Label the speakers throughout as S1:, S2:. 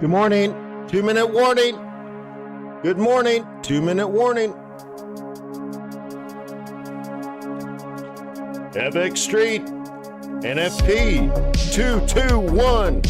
S1: Good morning. 2-minute warning. Good morning. 2-minute warning. FXStreet, NFP, 221.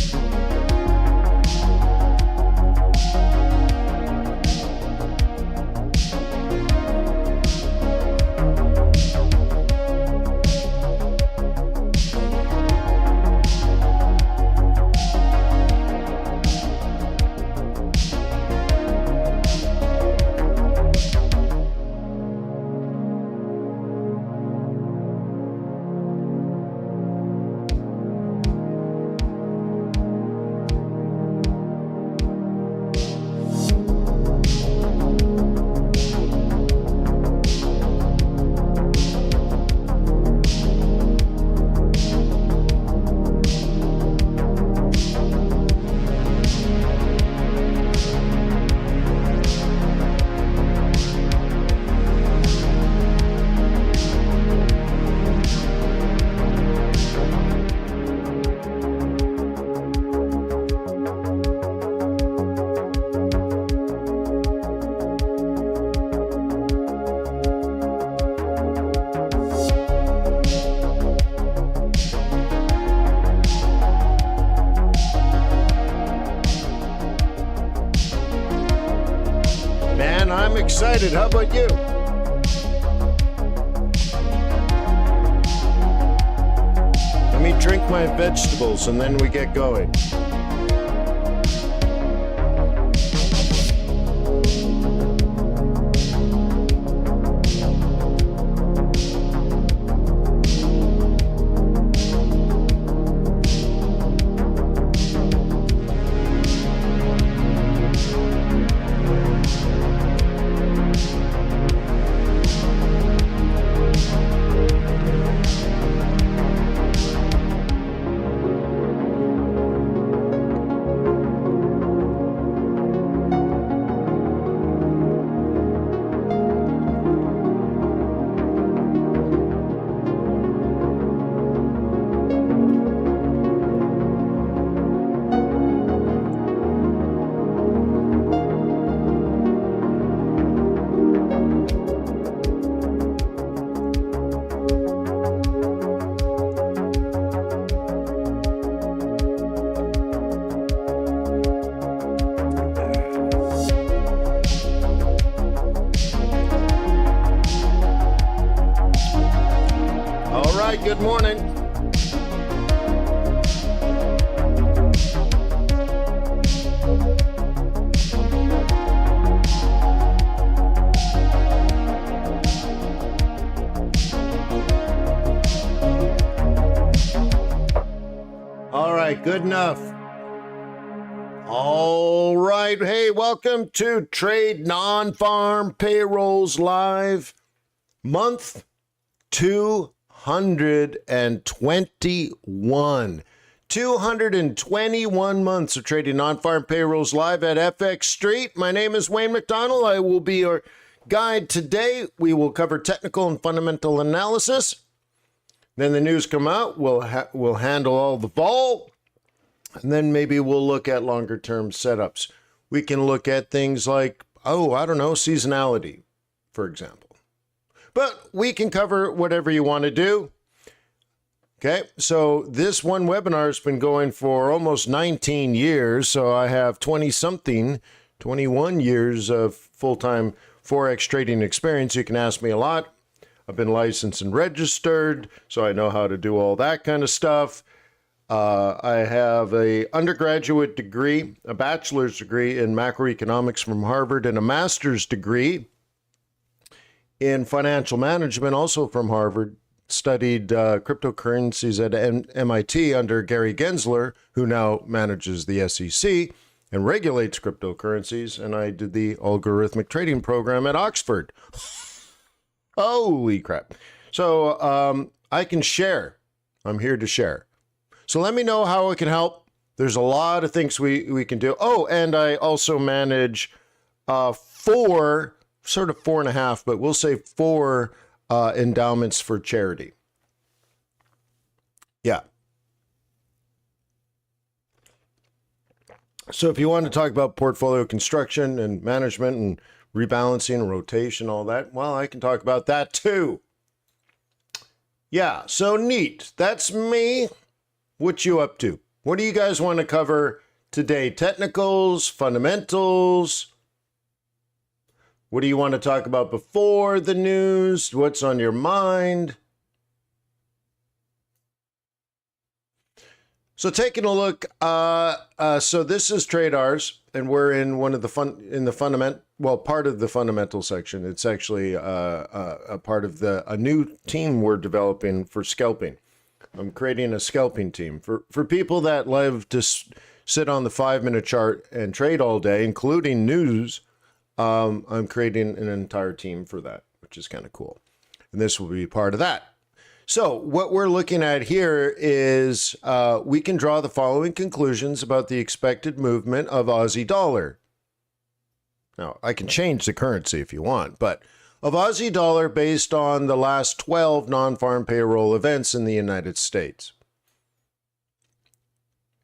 S1: I'm excited. How about you? Let me drink my vegetables and then we get going. Good morning. All right, good enough. All right. Hey, welcome to Trade Non-Farm Payrolls Live, month 221. 221 months of trading non-farm payrolls live at FX Street. My name is Wayne McDonell. I will be your guide today. We will cover technical and fundamental analysis. Then the news come out. We'll handle all the vol. And then maybe we'll look at longer term setups. We can look at things like, seasonality, for example. But we can cover whatever you want to do. Okay, so this one webinar has been going for almost 19 years. So I have 21 years of full-time Forex trading experience. You can ask me a lot. I've been licensed and registered, so I know how to do all that kind of stuff. I have a undergraduate degree, a bachelor's degree in macroeconomics from Harvard, and a master's degree in financial management, also from Harvard. Studied cryptocurrencies at MIT under Gary Gensler, who now manages the SEC and regulates cryptocurrencies. And I did the algorithmic trading program at Oxford. Holy crap. So I can share. I'm here to share. So let me know how I can help. There's a lot of things we can do. Oh, and I also manage 4, sort of 4.5, but we'll say 4 endowments for charity. Yeah. So if you want to talk about portfolio construction and management and rebalancing and rotation, all that, well, I can talk about that too. Yeah, so neat. That's me. What you up to? What do you guys want to cover today? Technicals, fundamentals? What do you want to talk about before the news? What's on your mind? So taking a look, so this is TradeRs, and we're in one of the part of the fundamental section. It's actually a part of a new team we're developing for scalping. I'm creating a scalping team for people that love to sit on the 5-minute chart and trade all day, including news. I'm creating an entire team for that, which is kind of cool, and this will be part of that. So what we're looking at here is we can draw the following conclusions about the expected movement of Aussie dollar. Now, I can change the currency if you want, but of Aussie dollar based on the last 12 non-farm payroll events in the United States.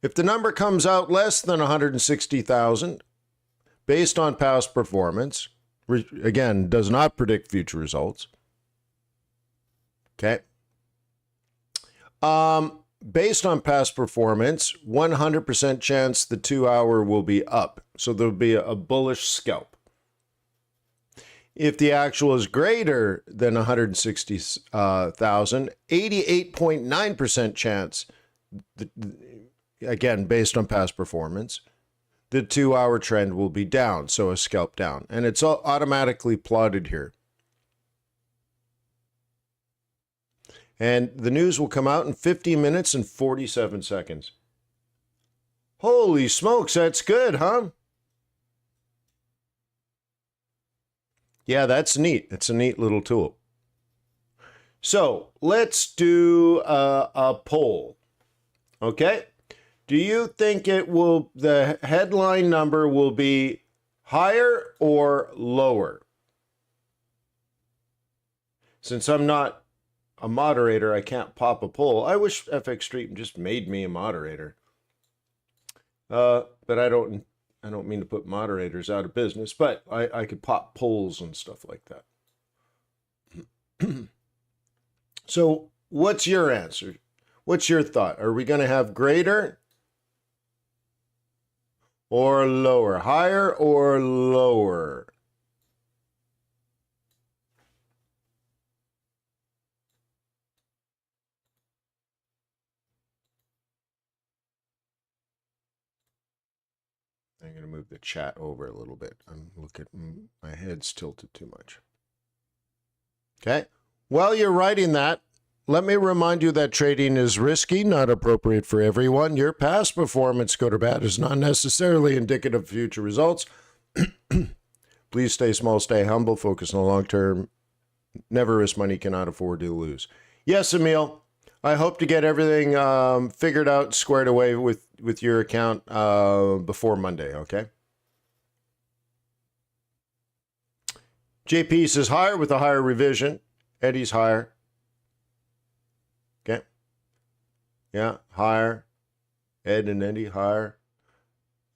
S1: If the number comes out less than 160,000, based on past performance, again, does not predict future results. Okay. Based on past performance, 100% chance the 2-hour will be up. So there'll be a bullish scalp. If the actual is greater than 160,000, 88.9% chance, again, based on past performance, the 2-hour trend will be down. So a scalp down. And it's automatically plotted here. And the news will come out in 50 minutes and 47 seconds. Holy smokes, that's good, huh? Yeah, that's neat. It's a neat little tool. So let's do a poll. Okay? Do you think the headline number will be higher or lower? Since I'm not a moderator, I can't pop a poll. I wish FXStreet just made me a moderator. But I don't mean to put moderators out of business, but I could pop polls and stuff like that. So what's your answer? What's your thought? Are we going to have greater or lower? Higher or lower? I'm going to move the chat over a little bit. I'm looking, my head's tilted too much. Okay. While you're writing that, let me remind you that trading is risky, not appropriate for everyone. Your past performance, good or bad, is not necessarily indicative of future results. Please stay small, stay humble, focus on the long term. Never risk money you cannot afford to lose. Yes, Emil. I hope to get everything figured out, squared away with your account before Monday, okay? JP says higher with a higher revision. Eddie's higher. Okay. Yeah, higher. Ed and Eddie higher.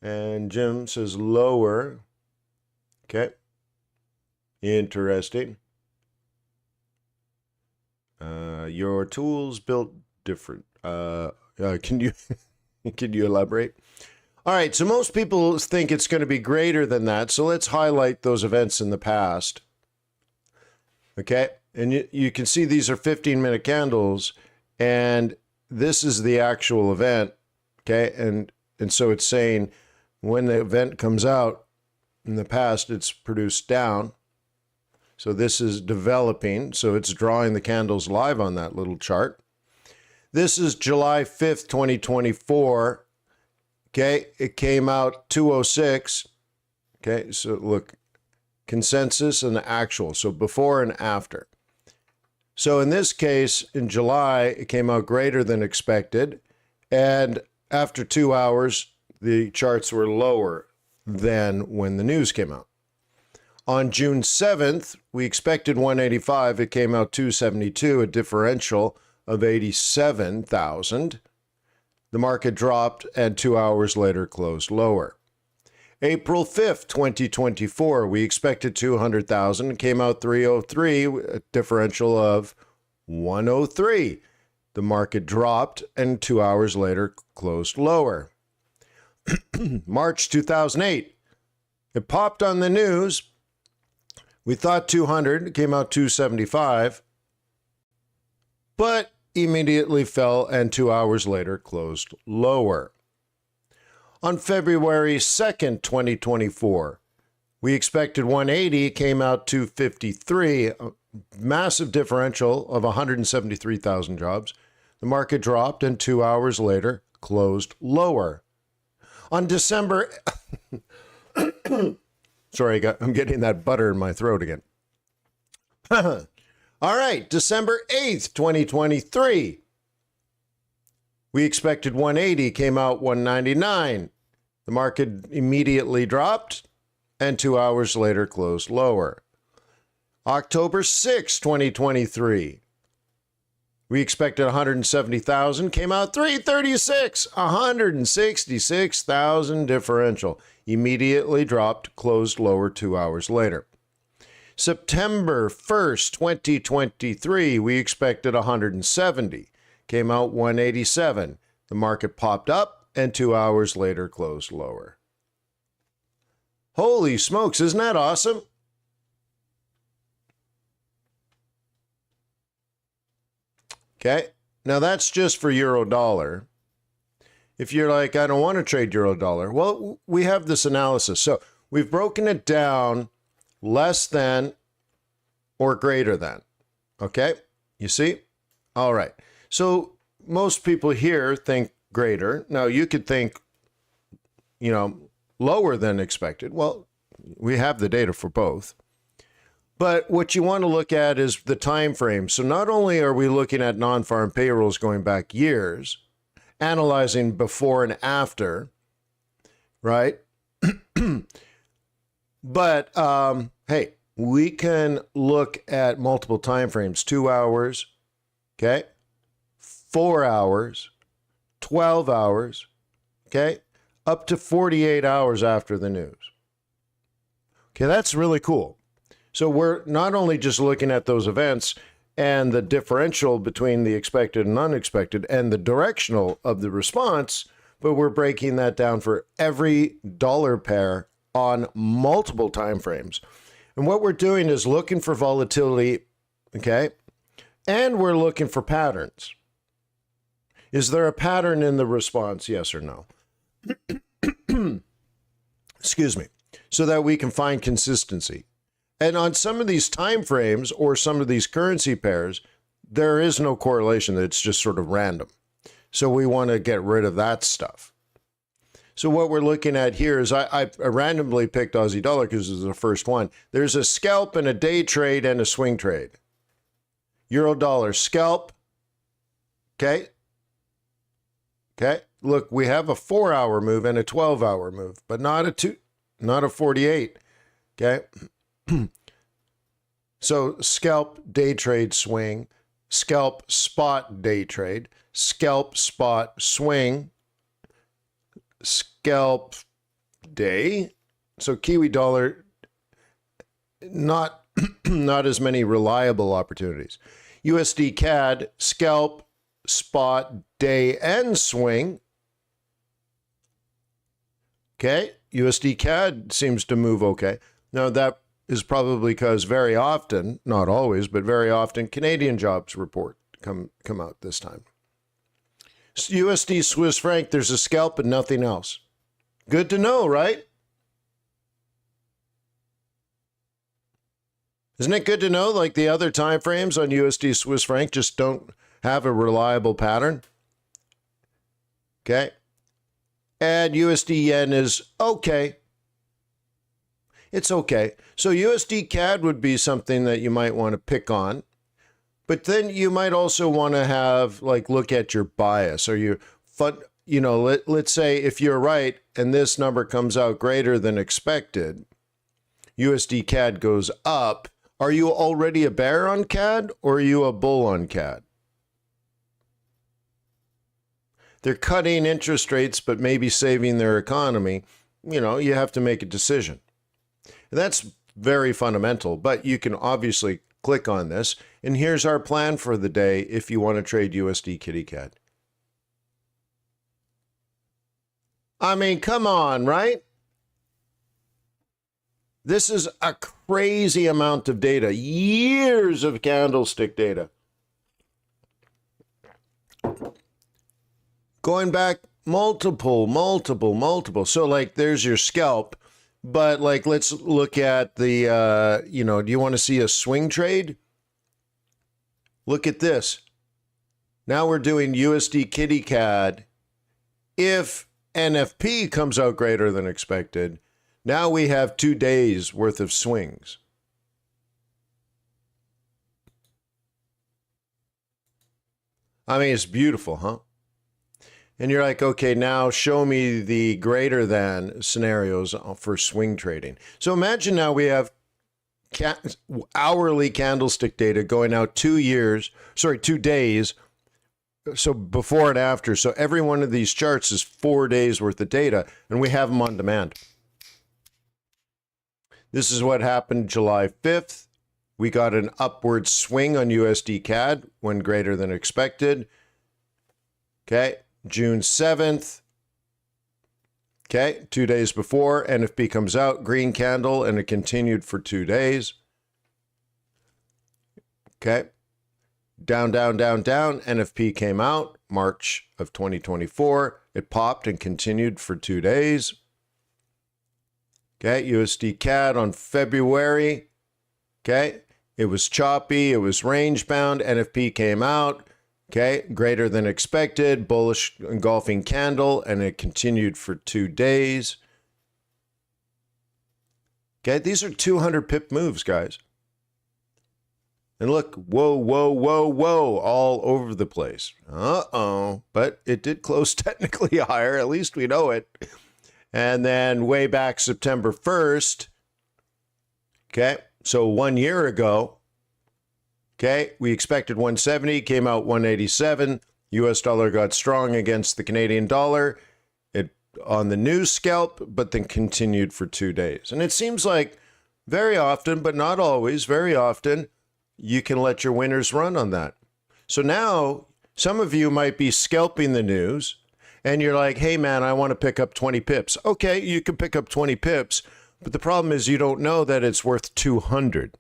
S1: And Jim says lower. Okay. Interesting. Your tools built different. Can you can you elaborate? All right, so most people think it's going to be greater than that. So let's highlight those events in the past. Okay, and you can see these are 15-minute candles, and this is the actual event. Okay, and so it's saying when the event comes out in the past, it's produced down. So this is developing, so it's drawing the candles live on that little chart. This is July 5th, 2024. Okay, it came out 206. Okay, so look, consensus and actual, so before and after. So in this case, in July, it came out greater than expected, and after 2 hours, the charts were lower than when the news came out. On June 7th, we expected 185. It came out 272, a differential of 87,000. The market dropped and 2 hours later closed lower. April 5th, 2024, we expected 200,000, came out 303, a differential of 103. The market dropped and 2 hours later closed lower. March 2008, it popped on the news. We thought 200, it came out 275, but immediately fell and 2 hours later closed lower. On February 2nd, 2024, we expected 180, came out 253, a massive differential of 173,000 jobs. The market dropped and 2 hours later closed lower. On December, sorry, I'm getting that butter in my throat again. All right, December 8th, 2023. We expected 180, came out 199. The market immediately dropped and 2 hours later closed lower. October 6, 2023. We expected 170,000, came out 336, 166,000 differential. Immediately dropped, closed lower 2 hours later. September 1st, 2023, we expected 170, came out 187. The market popped up and 2 hours later closed lower. Holy smokes, isn't that awesome? Okay, now that's just for euro dollar. If you're like, I don't want to trade euro dollar, well, we have this analysis. So we've broken it down less than or greater than. Okay, you see? All right. So most people here think greater. Now you could think, lower than expected. Well, we have the data for both. But what you want to look at is the time frame. So not only are we looking at non-farm payrolls going back years, analyzing before and after, right? But hey, we can look at multiple time frames, 2 hours, okay, 4 hours, 12 hours, okay, up to 48 hours after the news. Okay, that's really cool. So we're not only just looking at those events and the differential between the expected and unexpected and the directional of the response, but we're breaking that down for every dollar pair on multiple time frames. And what we're doing is looking for volatility, okay? And we're looking for patterns. Is there a pattern in the response, yes or no? Excuse me. So that we can find consistency. And on some of these time frames or some of these currency pairs, there is no correlation. It's just sort of random. So we want to get rid of that stuff. So what we're looking at here is I randomly picked Aussie dollar because it was the first one. There's a scalp and a day trade and a swing trade. Euro dollar scalp. Okay. Okay. Look, we have a 4-hour move and a 12-hour move, but not a 48. Okay. So scalp, day trade, swing, scalp, spot, day trade, scalp, spot, swing, scalp, day. So Kiwi dollar, not as many reliable opportunities. USD CAD, scalp, spot, day, and swing. Okay, USD CAD seems to move okay. Now that is probably because very often, not always, but very often, Canadian jobs report come out this time. USD Swiss franc, there's a scalp and nothing else. Good to know, right? Isn't it good to know, like the other time frames on USD Swiss franc just don't have a reliable pattern? Okay. And USD yen is okay. It's okay. So USD CAD would be something that you might want to pick on. But then you might also want to have, look at your bias or your fund. Let's say if you're right and this number comes out greater than expected, USD CAD goes up. Are you already a bear on CAD or are you a bull on CAD? They're cutting interest rates, but maybe saving their economy. you have to make a decision. And that's very fundamental, but you can obviously click on this. And here's our plan for the day if you want to trade USD Kitty Cat. I mean, come on, right? This is a crazy amount of data, years of candlestick data. Going back multiple. So like there's your scalp, but like let's look at the, do you want to see a swing trade? Look at this. Now we're doing USD Kitty Cat. If NFP comes out greater than expected, now we have 2 days worth of swings. I mean, it's beautiful, huh? And you're like, okay, now show me the greater than scenarios for swing trading. So imagine now we have hourly candlestick data going out 2 days. So before and after. So every one of these charts is 4 days worth of data, and we have them on demand. This is what happened July 5th. We got an upward swing on USD CAD when greater than expected. Okay. June 7th. Okay. 2 days before, NFP comes out, green candle, and it continued for 2 days. Okay. Down. NFP came out March of 2024. It popped and continued for 2 days. Okay. USD CAD on February. Okay. It was choppy. It was range bound. NFP came out. Okay, greater than expected, bullish engulfing candle, and it continued for 2 days. Okay, these are 200 pip moves, guys. And look, whoa, all over the place. But it did close technically higher, at least we know it. And then way back September 1st, okay, so 1 year ago, okay, we expected 170, came out 187. US dollar got strong against the Canadian dollar. It on the news scalp, but then continued for 2 days. And it seems like very often, but not always, very often, you can let your winners run on that. So now some of you might be scalping the news and you're like, hey man, I want to pick up 20 pips. Okay, you can pick up 20 pips, but the problem is you don't know that it's worth 200.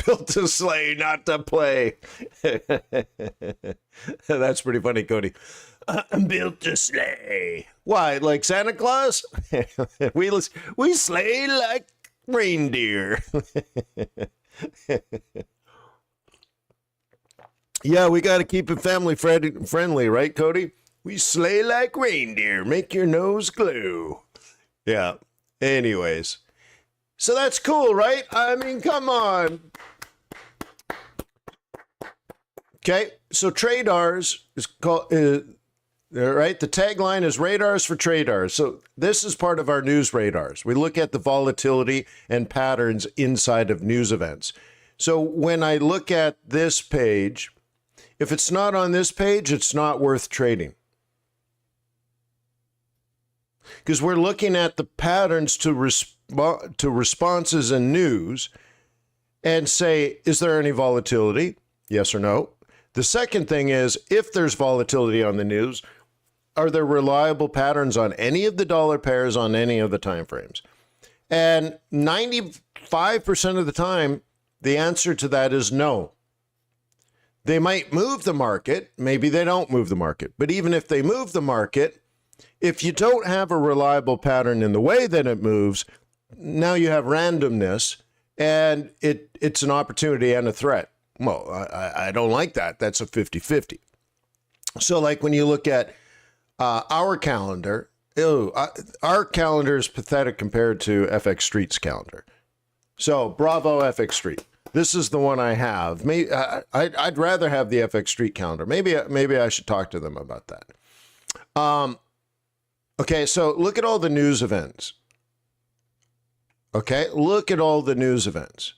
S1: Built to slay, not to play. That's pretty funny, Cody. I'm built to slay. Why, like Santa Claus? we slay like reindeer. Yeah, we got to keep it family friendly, right, Cody? We slay like reindeer. Make your nose glue. Yeah. Anyways. So that's cool, right? I mean, come on. Okay, so tradars is called, right? The tagline is radars for tradars. So this is part of our news radars. We look at the volatility and patterns inside of news events. So when I look at this page, if it's not on this page, it's not worth trading. Because we're looking at the patterns to responses and news and say, is there any volatility? Yes or no? The second thing is, if there's volatility on the news, are there reliable patterns on any of the dollar pairs on any of the time frames? And 95% of the time, the answer to that is no. They might move the market. Maybe they don't move the market. But even if they move the market, if you don't have a reliable pattern in the way that it moves, now you have randomness, and it's an opportunity and a threat. Well, I don't like that. That's a 50-50. So like when you look at our calendar, our calendar is pathetic compared to FXStreet's calendar. So bravo, FXStreet. This is the one I have. Maybe I'd rather have the FXStreet calendar. Maybe I should talk to them about that. Okay, so look at all the news events. Okay, look at all the news events.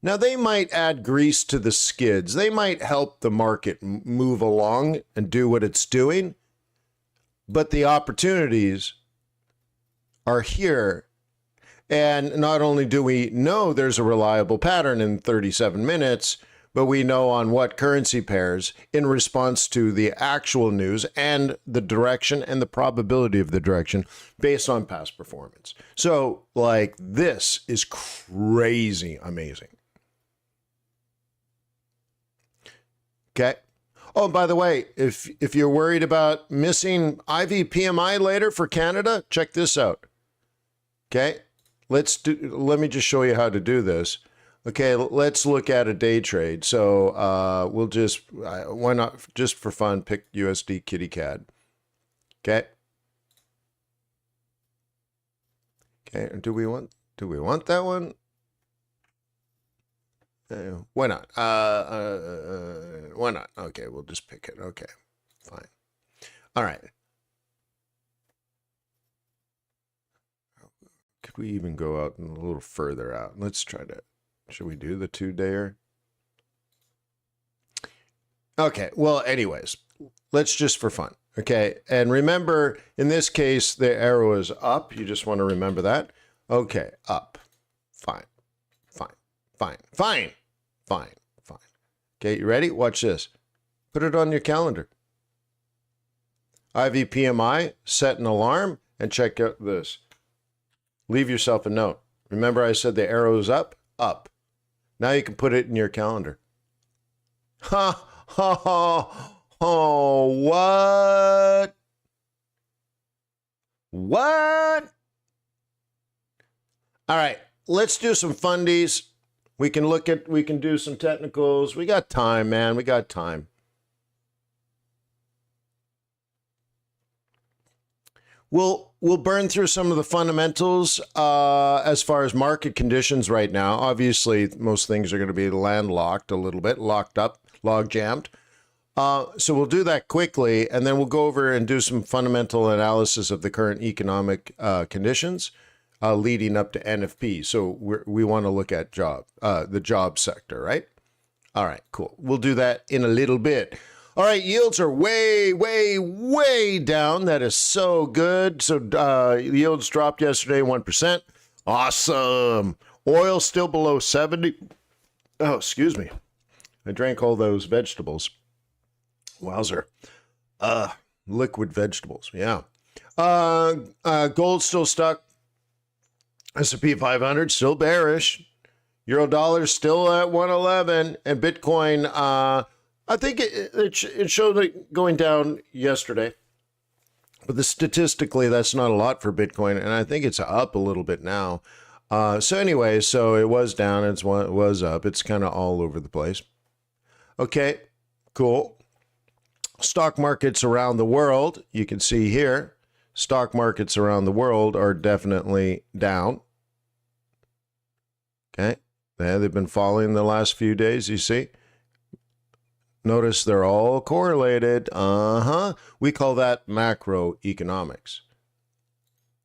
S1: Now, they might add grease to the skids. They might help the market move along and do what it's doing. But the opportunities are here. And not only do we know there's a reliable pattern in 37 minutes, but we know on what currency pairs in response to the actual news and the direction and the probability of the direction based on past performance. So, like, this is crazy amazing. Okay. Oh, by the way, if you're worried about missing IV PMI later for Canada, check this out. Okay. Let me just show you how to do this. Okay, let's look at a day trade. So we'll just, why not, just for fun, pick USD Kitty Cat. Okay. Okay, do we want that one? Why not? Why not? Okay, we'll just pick it. Okay, fine. All right. Could we even go out a little further out? Let's try to, should we do the 2-dayer? Okay, well, anyways, let's just for fun. Okay, and remember, in this case, the arrow is up. You just want to remember that. Okay, up. Fine, fine, fine, fine, fine, fine. Okay, you ready? Watch this. Put it on your calendar. IV PMI, set an alarm, and check out this. Leave yourself a note. Remember I said the arrow's up? Up. Now you can put it in your calendar. Ha, ha, ha. Oh, what? What? All right, let's do some fundies. We can do some technicals. We got time, man. We got time. We'll burn through some of the fundamentals as far as market conditions right now. Obviously, most things are going to be landlocked a little bit, locked up, log jammed. So we'll do that quickly, and then we'll go over and do some fundamental analysis of the current economic conditions leading up to NFP. So we want to look at the job sector, right? All right, cool. We'll do that in a little bit. All right, yields are way, way, way down. That is so good. So yields dropped yesterday 1%. Awesome. Oil still below 70. Oh, excuse me. I drank all those vegetables. Wowzer. Liquid vegetables. Yeah. Gold still stuck. S&P 500 still bearish. Euro dollar still at 111. And Bitcoin, I think it showed it going down yesterday. But statistically, that's not a lot for Bitcoin. And I think it's up a little bit now. So anyway, so it was down. It was up. It's kind of all over the place. Okay, cool. Stock markets around the world, you can see here, stock markets around the world are definitely down. Okay, yeah, they've been falling the last few days, you see. Notice they're all correlated. We call that macroeconomics.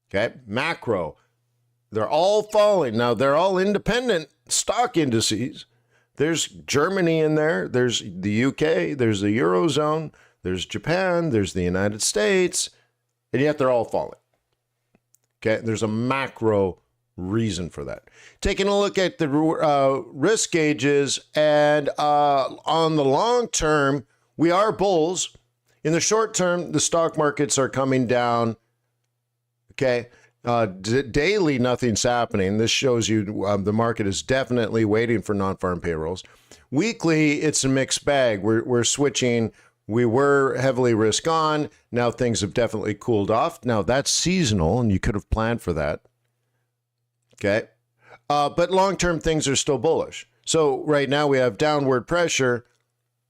S1: Okay, macro. They're all falling. Now, they're all independent stock indices. There's Germany in there. There's the UK. There's the Eurozone. There's Japan. There's the United States. And yet they're all falling. Okay, there's a macro reason for that. Taking a look at the risk gauges, and on the long term, we are bulls. In the short term, the stock markets are coming down. Okay, daily, nothing's happening. This shows you the market is definitely waiting for non-farm payrolls. Weekly, it's a mixed bag. We're switching. We were heavily risk on. Now things have definitely cooled off. Now that's seasonal, and you could have planned for that. Okay. But long-term things are still bullish. So right now we have downward pressure,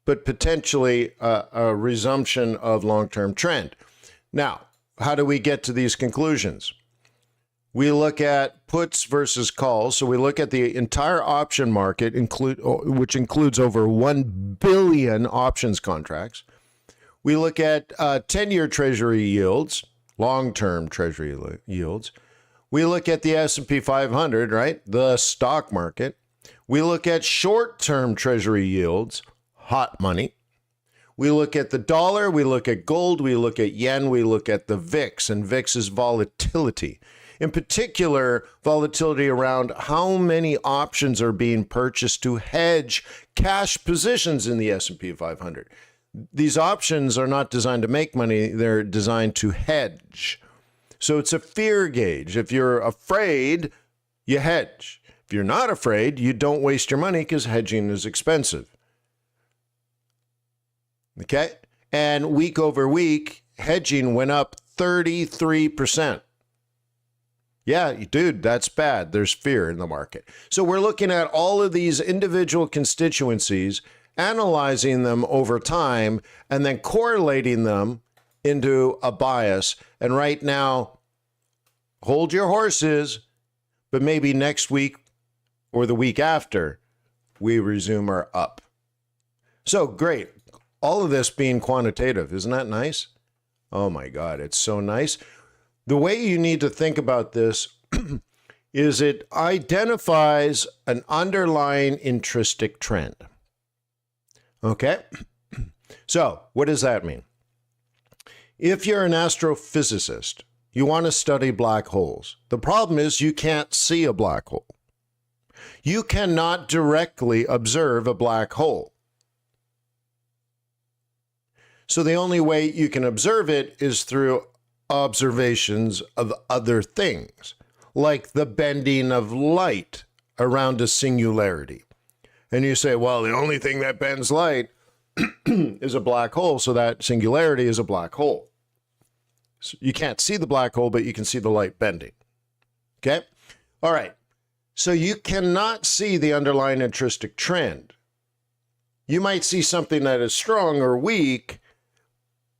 S1: but potentially a resumption of long-term trend. Now, how do we get to these conclusions? We look at puts versus calls. So we look at the entire option market, which includes over 1 billion options contracts. We look at 10-year treasury yields, long-term treasury yields. We look at the S&P 500, right? The stock market. We look at short-term treasury yields, hot money. We look at the dollar, we look at gold, we look at yen, we look at the VIX, and VIX is volatility. In particular, volatility around how many options are being purchased to hedge cash positions in the S&P 500. These options are not designed to make money, they're designed to hedge. So it's a fear gauge. If you're afraid, you hedge. If you're not afraid, you don't waste your money because hedging is expensive. Okay? And week over week, hedging went up 33%. Yeah, dude, that's bad. There's fear in the market. So we're looking at all of these individual constituencies, analyzing them over time, and then correlating them into a bias. And right now, hold your horses, but maybe next week or the week after, we resume our up. So great. All of this being quantitative. Isn't that nice? Oh my God, it's so nice. The way you need to think about this is it identifies an underlying intrinsic trend. Okay? So what does that mean? If you're an astrophysicist, you want to study black holes. The problem is you can't see a black hole. You cannot directly observe a black hole. So the only way you can observe it is through observations of other things, like the bending of light around a singularity. And you say, well, the only thing that bends light is a black hole, so that singularity is a black hole. So you can't see the black hole, but you can see the light bending. Okay? All right. So you cannot see the underlying intrinsic trend. You might see something that is strong or weak,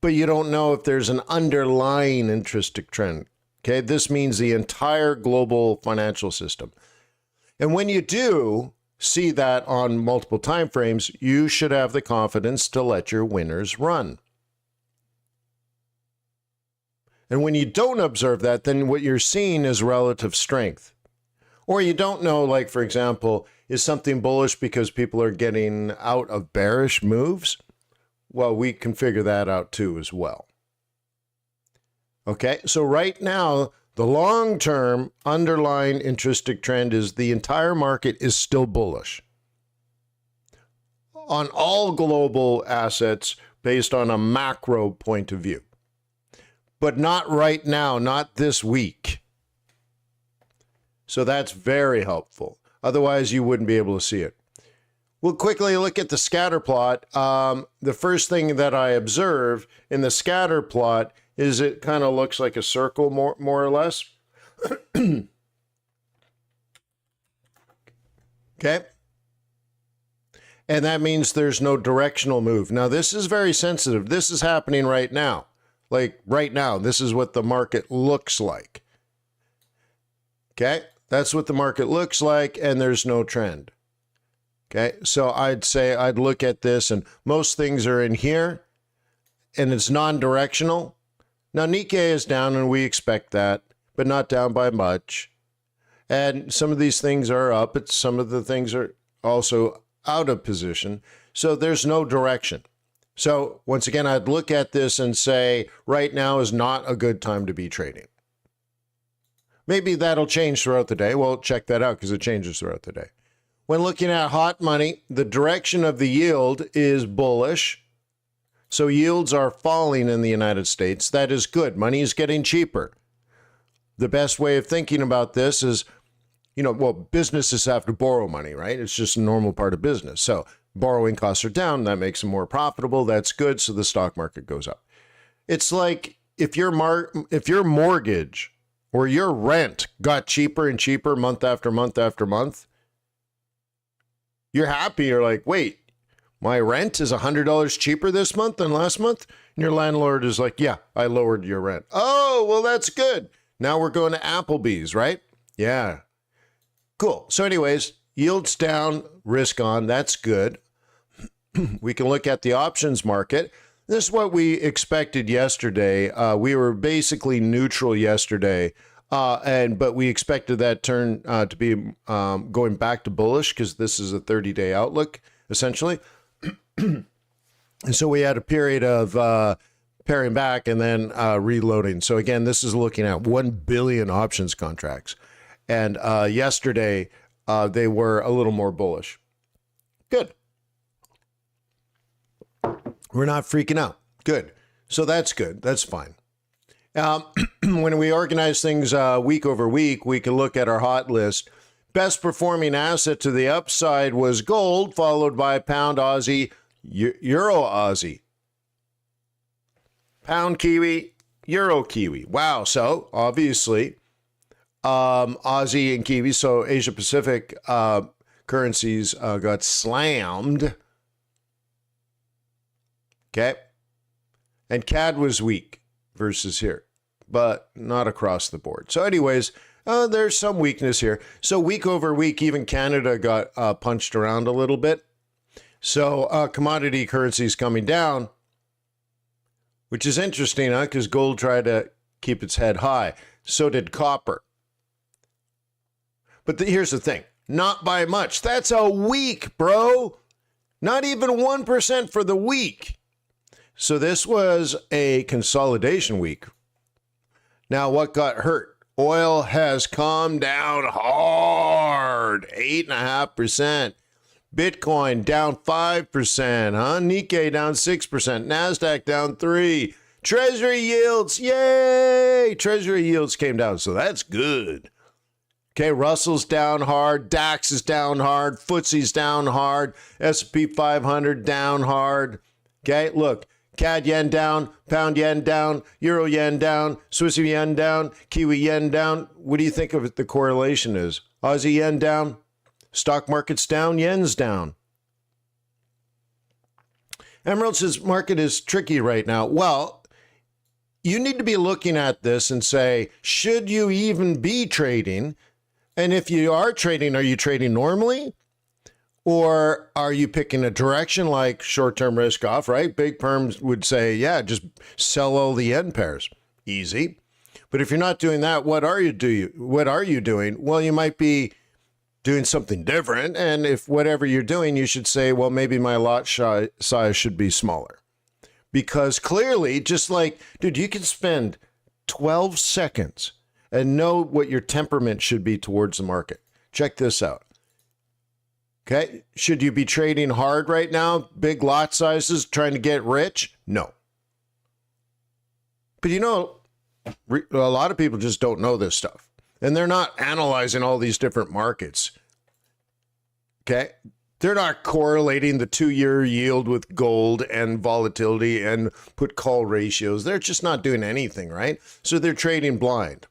S1: but you don't know if there's an underlying intrinsic trend. Okay? This means the entire global financial system. And when you do see that on multiple time frames, you should have the confidence to let your winners run. And when you don't observe that, then what you're seeing is relative strength. Or you don't know, like, for example, is something bullish because people are getting out of bearish moves? Well, we can figure that out too as well. Okay, so right now, the long-term underlying intrinsic trend is the entire market is still bullish on all global assets based on a macro point of view. But not right now, not this week. So that's very helpful. Otherwise, you wouldn't be able to see it. We'll quickly look at the scatter plot. The first thing that I observe in the scatter plot is it kind of looks like a circle, more or less. Okay. And that means there's no directional move. Now, this is very sensitive. This is happening right now. Like right now, this is what the market looks like. Okay. That's what the market looks like, and there's no trend. Okay, so I'd say I'd look at this, and most things are in here, and it's non-directional. Now, Nikkei is down, and we expect that, but not down by much. And some of these things are up, but some of the things are also out of position. So there's no direction. So once again, I'd look at this and say, right now is not a good time to be trading. Maybe that'll change throughout the day. Well, check that out because it changes throughout the day. When looking at hot money, the direction of the yield is bullish. So yields are falling in the United States. That is good. Money is getting cheaper. The best way of thinking about this is, well, businesses have to borrow money, right? It's just a normal part of business. So borrowing costs are down. That makes them more profitable. That's good. So the stock market goes up. It's like if your mortgage or your rent got cheaper and cheaper month after month after month, you're happy. You're like, wait, my rent is $100 cheaper this month than last month? And your landlord is like, yeah, I lowered your rent. Oh, well, that's good. Now we're going to Applebee's, right? Yeah. Cool. So anyways, yields down, risk on. That's good. We can look at the options market. This is what we expected yesterday. We were basically neutral yesterday But we expected that turn to be going back to bullish because this is a 30-day outlook, essentially. And so we had a period of paring back and then reloading. So again, this is looking at 1 billion options contracts. And yesterday, they were a little more bullish. Good. We're not freaking out. Good. So that's good. That's fine. When we organize things week over week, we can look at our hot list. Best performing asset to the upside was gold, followed by pound Aussie, euro Aussie. Pound Kiwi, euro Kiwi. Wow. So obviously, Aussie and Kiwi, so Asia Pacific currencies got slammed. Okay. And CAD was weak versus here, but not across the board. So anyways, there's some weakness here. So week over week, even Canada got punched around a little bit. So commodity currencies coming down, which is interesting, huh? Because gold tried to keep its head high. So did copper. But here's the thing. Not by much. That's a week, bro. Not even 1% for the week. So this was a consolidation week. Now, what got hurt? Oil has come down hard, 8.5%. Bitcoin down 5%, huh? Nikkei down 6%. NASDAQ down 3%. Treasury yields, yay! Treasury yields came down, so that's good. Okay, Russell's down hard. DAX is down hard. FTSE's down hard. S&P 500 down hard. Okay, look. CAD yen down, pound yen down, euro yen down, Swiss yen down, Kiwi yen down. What do you think of it, the correlation is? Aussie yen down, stock market's down, yen's down. Emerald says market is tricky right now. Well, you need to be looking at this and say, should you even be trading? And if you are trading, are you trading normally? Or are you picking a direction like short-term risk off, right? Big perms would say, yeah, just sell all the yen pairs. Easy. But if you're not doing that, what are you doing? Well, you might be doing something different. And if whatever you're doing, you should say, well, maybe my lot size should be smaller. Because clearly, just like, dude, you can spend 12 seconds and know what your temperament should be towards the market. Check this out. Okay, should you be trading hard right now? Big lot sizes, trying to get rich? No. But you know, a lot of people just don't know this stuff. And they're not analyzing all these different markets. Okay, they're not correlating the 2-year yield with gold and volatility and put call ratios. They're just not doing anything, right? So they're trading blind.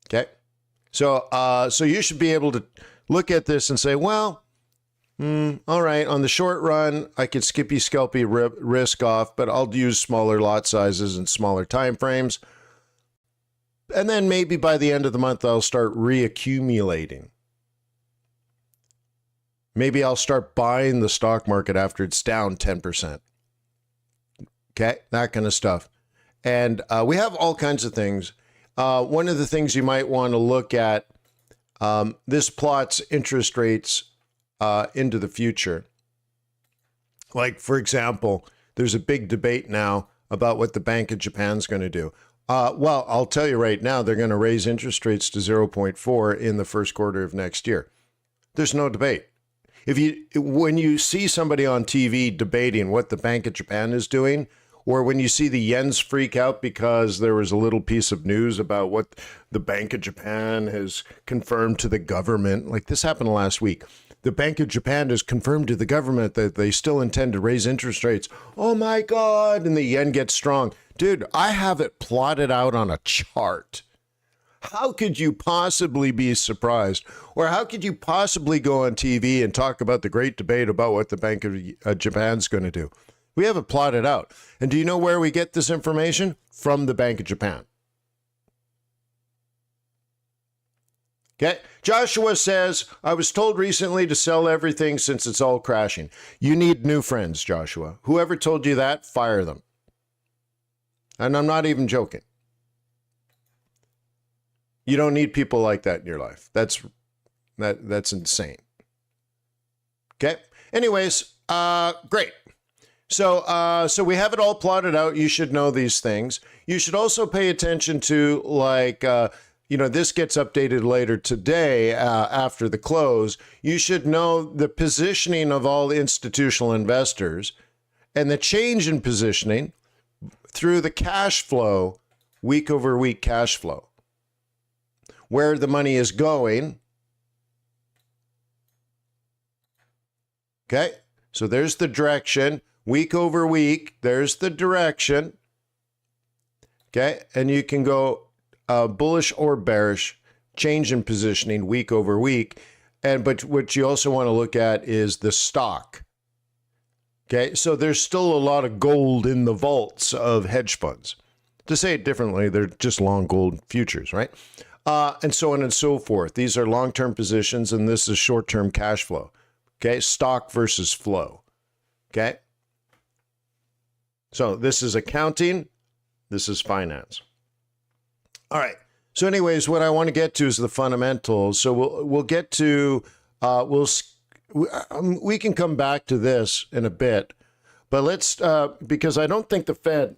S1: Okay. So you should be able to look at this and say, well, all right, on the short run, I could scalpy risk off, but I'll use smaller lot sizes and smaller time frames. And then maybe by the end of the month, I'll start reaccumulating. Maybe I'll start buying the stock market after it's down 10%. Okay, that kind of stuff. And we have all kinds of things. One of the things you might want to look at, this plots interest rates into the future. Like, for example, there's a big debate now about what the Bank of Japan's going to do. Well, I'll tell you right now, they're going to raise interest rates to 0.4 in the first quarter of next year. There's no debate. When you see somebody on TV debating what the Bank of Japan is doing, or when you see the yens freak out because there was a little piece of news about what the Bank of Japan has confirmed to the government, like this happened last week. The Bank of Japan has confirmed to the government that they still intend to raise interest rates. Oh my God, and the yen gets strong. Dude, I have it plotted out on a chart. How could you possibly be surprised? Or how could you possibly go on TV and talk about the great debate about what the Bank of Japan's going to do? We have it plotted out. And do you know where we get this information? From the Bank of Japan. Okay. Joshua says, I was told recently to sell everything since it's all crashing. You need new friends, Joshua. Whoever told you that, fire them. And I'm not even joking. You don't need people like that in your life. That's insane. Okay. Anyways, great. So we have it all plotted out. You should know these things. You should also pay attention to, like, this gets updated later today after the close. You should know the positioning of all institutional investors and the change in positioning through the cash flow, week over week cash flow, where the money is going. Okay. So there's the direction. Week over week, there's the direction. Okay, and you can go bullish or bearish, change in positioning week over week. But what you also want to look at is the stock. Okay, so there's still a lot of gold in the vaults of hedge funds. To say it differently, they're just long gold futures, right? And so on and so forth. These are long-term positions, and this is short-term cash flow. Okay, stock versus flow. Okay. So this is accounting, this is finance. All right. So anyways, what I want to get to is the fundamentals. So we'll get to we can come back to this in a bit, but let's because I don't think the Fed,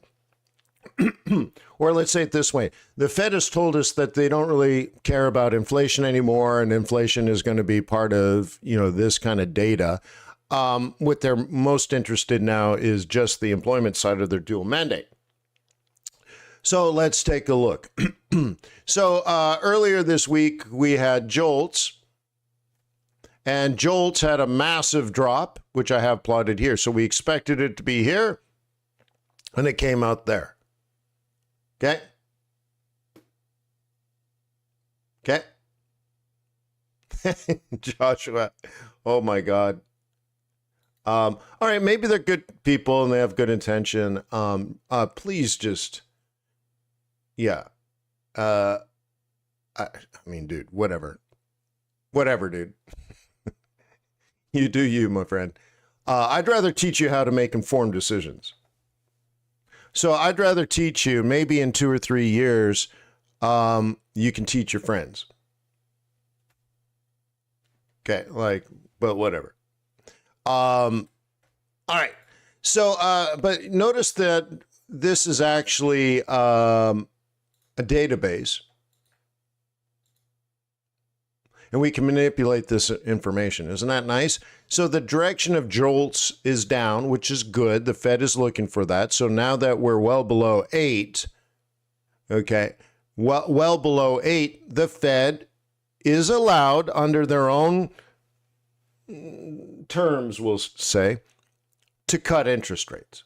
S1: or let's say it this way, the Fed has told us that they don't really care about inflation anymore, and inflation is going to be part of this kind of data. What they're most interested now is just the employment side of their dual mandate. So let's take a look. So earlier this week, we had JOLTS, and JOLTS had a massive drop, which I have plotted here. So we expected it to be here, and it came out there. Okay. Okay. Joshua, oh my God. All right, maybe they're good people and they have good intention. Please just, yeah. I mean, dude, whatever, dude. You do you, my friend. I'd rather teach you how to make informed decisions. So I'd rather teach you, maybe in 2 or 3 years, you can teach your friends. Okay, but whatever. All right. So, but notice that this is actually a database, and we can manipulate this information. Isn't that nice? So the direction of JOLTS is down, which is good. The Fed is looking for that. So now that we're well below 8, okay, well below 8, the Fed is allowed under their own terms, we'll say, to cut interest rates.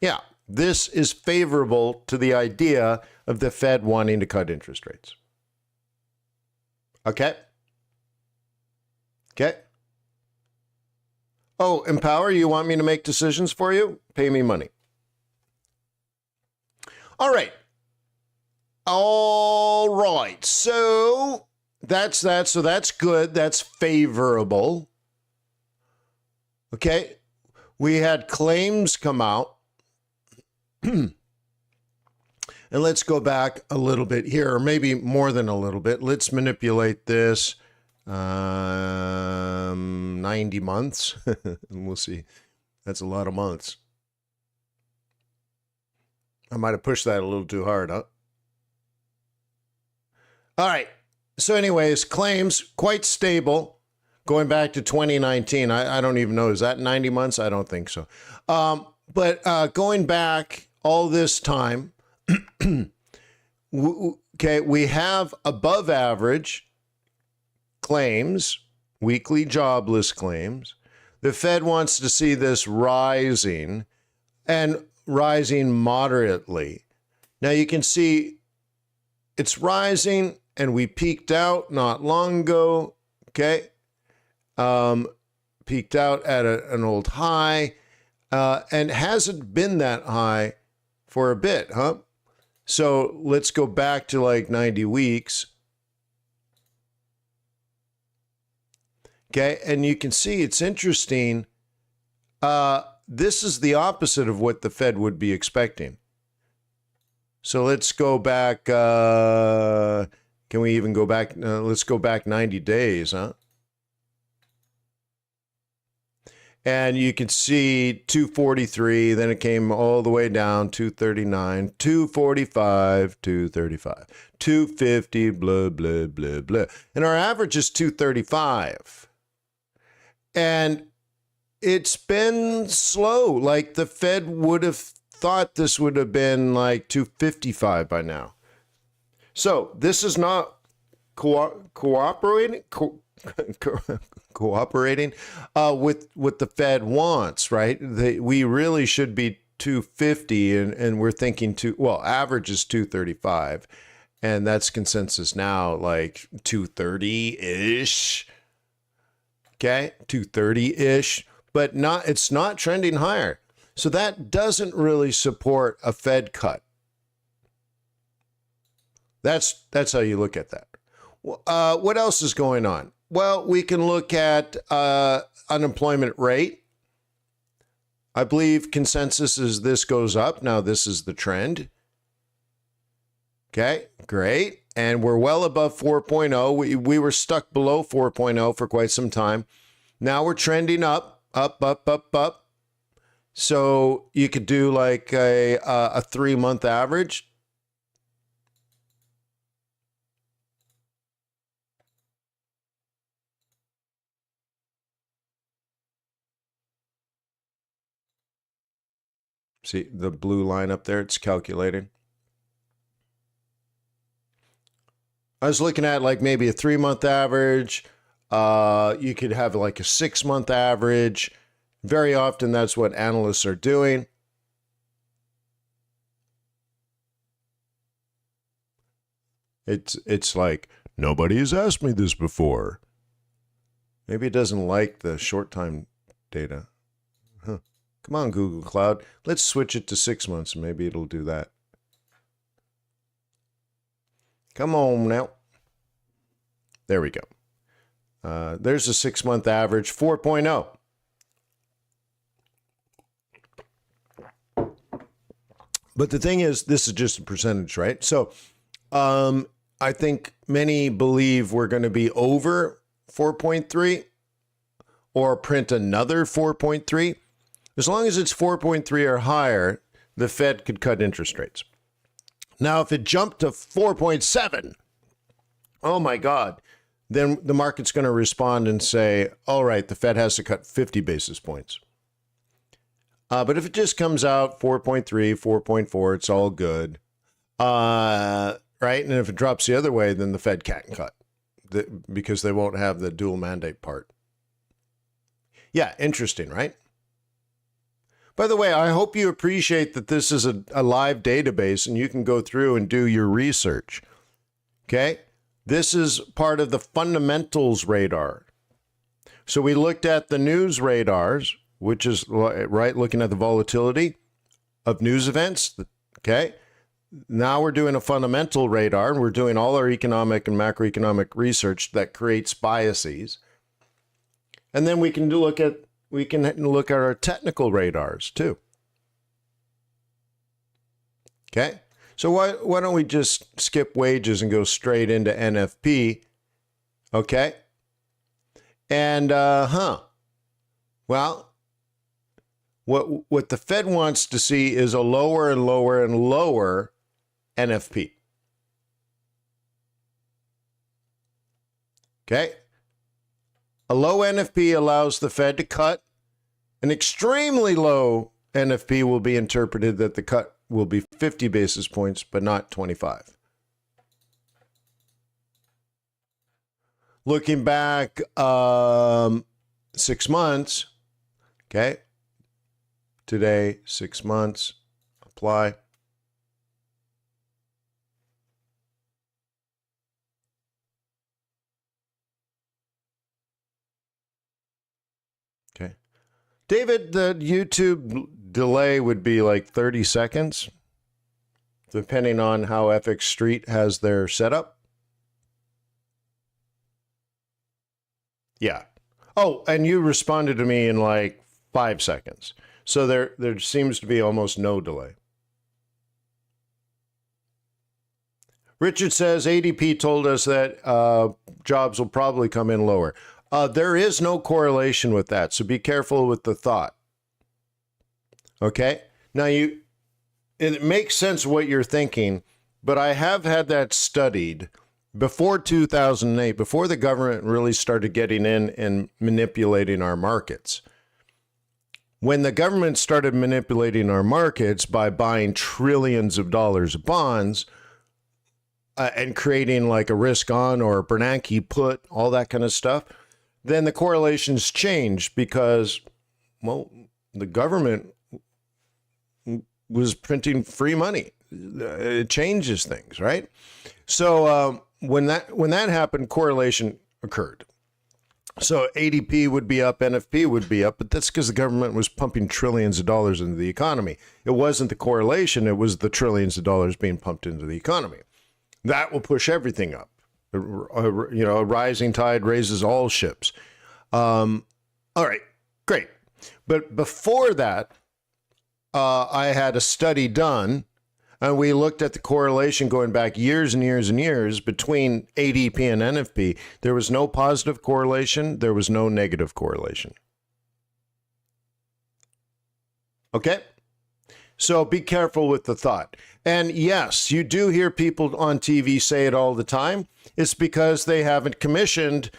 S1: Yeah, this is favorable to the idea of the Fed wanting to cut interest rates. Okay? Okay? Oh, Empower, you want me to make decisions for you? Pay me money. All right. All right. So that's that. So that's good. That's favorable. Okay, we had claims come out. And let's go back a little bit here, or maybe more than a little bit. Let's manipulate this 90 months. And we'll see. That's a lot of months. I might have pushed that a little too hard, huh? All right. So anyways, claims quite stable. Going back to 2019, I don't even know. Is that 90 months? I don't think so. But going back all this time, okay, we have above average claims, weekly jobless claims. The Fed wants to see this rising, and rising moderately. Now you can see it's rising, and we peaked out not long ago, okay? Peaked out at an old high, and hasn't been that high for a bit, huh? So let's go back to like 90 weeks. Okay, and you can see it's interesting. This is the opposite of what the Fed would be expecting. So let's go back, Can we even go back? Let's go back 90 days, huh? And you can see 243, then it came all the way down, 239, 245, 235, 250, blah, blah, blah, blah. And our average is 235. And it's been slow. Like the Fed would have thought this would have been like 255 by now. So this is not cooperating with what the Fed wants, right? We really should be 250, and we're thinking average is 235, and that's consensus now, like 230-ish. Okay, 230-ish, but it's not trending higher. So that doesn't really support a Fed cut. That's how you look at that. What else is going on? Well, we can look at unemployment rate. I believe consensus is this goes up. Now this is the trend. Okay, great. And we're well above 4.0. We were stuck below 4.0 for quite some time. Now we're trending up, up, up, up, up. So you could do like a 3-month average. See the blue line up there? It's calculating. I was looking at like maybe a 3-month average. You could have like a 6-month average. Very often that's what analysts are doing. It's like, nobody has asked me this before. Maybe it doesn't like the short time data. Huh. Come on, Google Cloud. Let's switch it to 6 months and maybe it'll do that. Come on now. There we go. There's a 6-month average, 4.0. But the thing is, this is just a percentage, right? So I think many believe we're going to be over 4.3 or print another 4.3. As long as it's 4.3 or higher, the Fed could cut interest rates. Now, if it jumped to 4.7, oh my God, then the market's going to respond and say, all right, the Fed has to cut 50 basis points. But if it just comes out 4.3, 4.4, it's all good. Right? And if it drops the other way, then the Fed can't cut because they won't have the dual mandate part. Yeah, interesting, right? By the way, I hope you appreciate that this is a live database and you can go through and do your research. Okay? This is part of the fundamentals radar. So we looked at the news radars, which is, right, looking at the volatility of news events. Okay? Now we're doing a fundamental radar, and we're doing all our economic and macroeconomic research that creates biases. And then we can look at our technical radars too. Okay? So why don't we just skip wages and go straight into NFP? Okay? And well, what the Fed wants to see is a lower and lower and lower NFP. Okay? A low NFP allows the Fed to cut. An extremely low NFP will be interpreted that the cut will be 50 basis points, but not 25. Looking back 6 months, okay? Today, 6 months, apply. Okay. David, the YouTube delay would be like 30 seconds, depending on how FXStreet has their setup. Yeah. Oh, and you responded to me in like 5 seconds. So there seems to be almost no delay. Richard says ADP told us that jobs will probably come in lower. There is no correlation with that, so be careful with the thought. Okay? Now, it makes sense what you're thinking, but I have had that studied before 2008, before the government really started getting in and manipulating our markets. When the government started manipulating our markets by buying trillions of dollars of bonds, and creating like a risk on or a Bernanke put, all that kind of stuff, then the correlations changed because, well, the government was printing free money. It changes things, right? So when that happened, correlation occurred. So ADP would be up, NFP would be up, but that's because the government was pumping trillions of dollars into the economy. It wasn't the correlation, it was the trillions of dollars being pumped into the economy. That will push everything up. A rising tide raises all ships. All right, great. But before that, I had a study done, and we looked at the correlation going back years and years and years between ADP and NFP. There was no positive correlation. There was no negative correlation. Okay? So be careful with the thought. And yes, you do hear people on TV say it all the time. It's because they haven't commissioned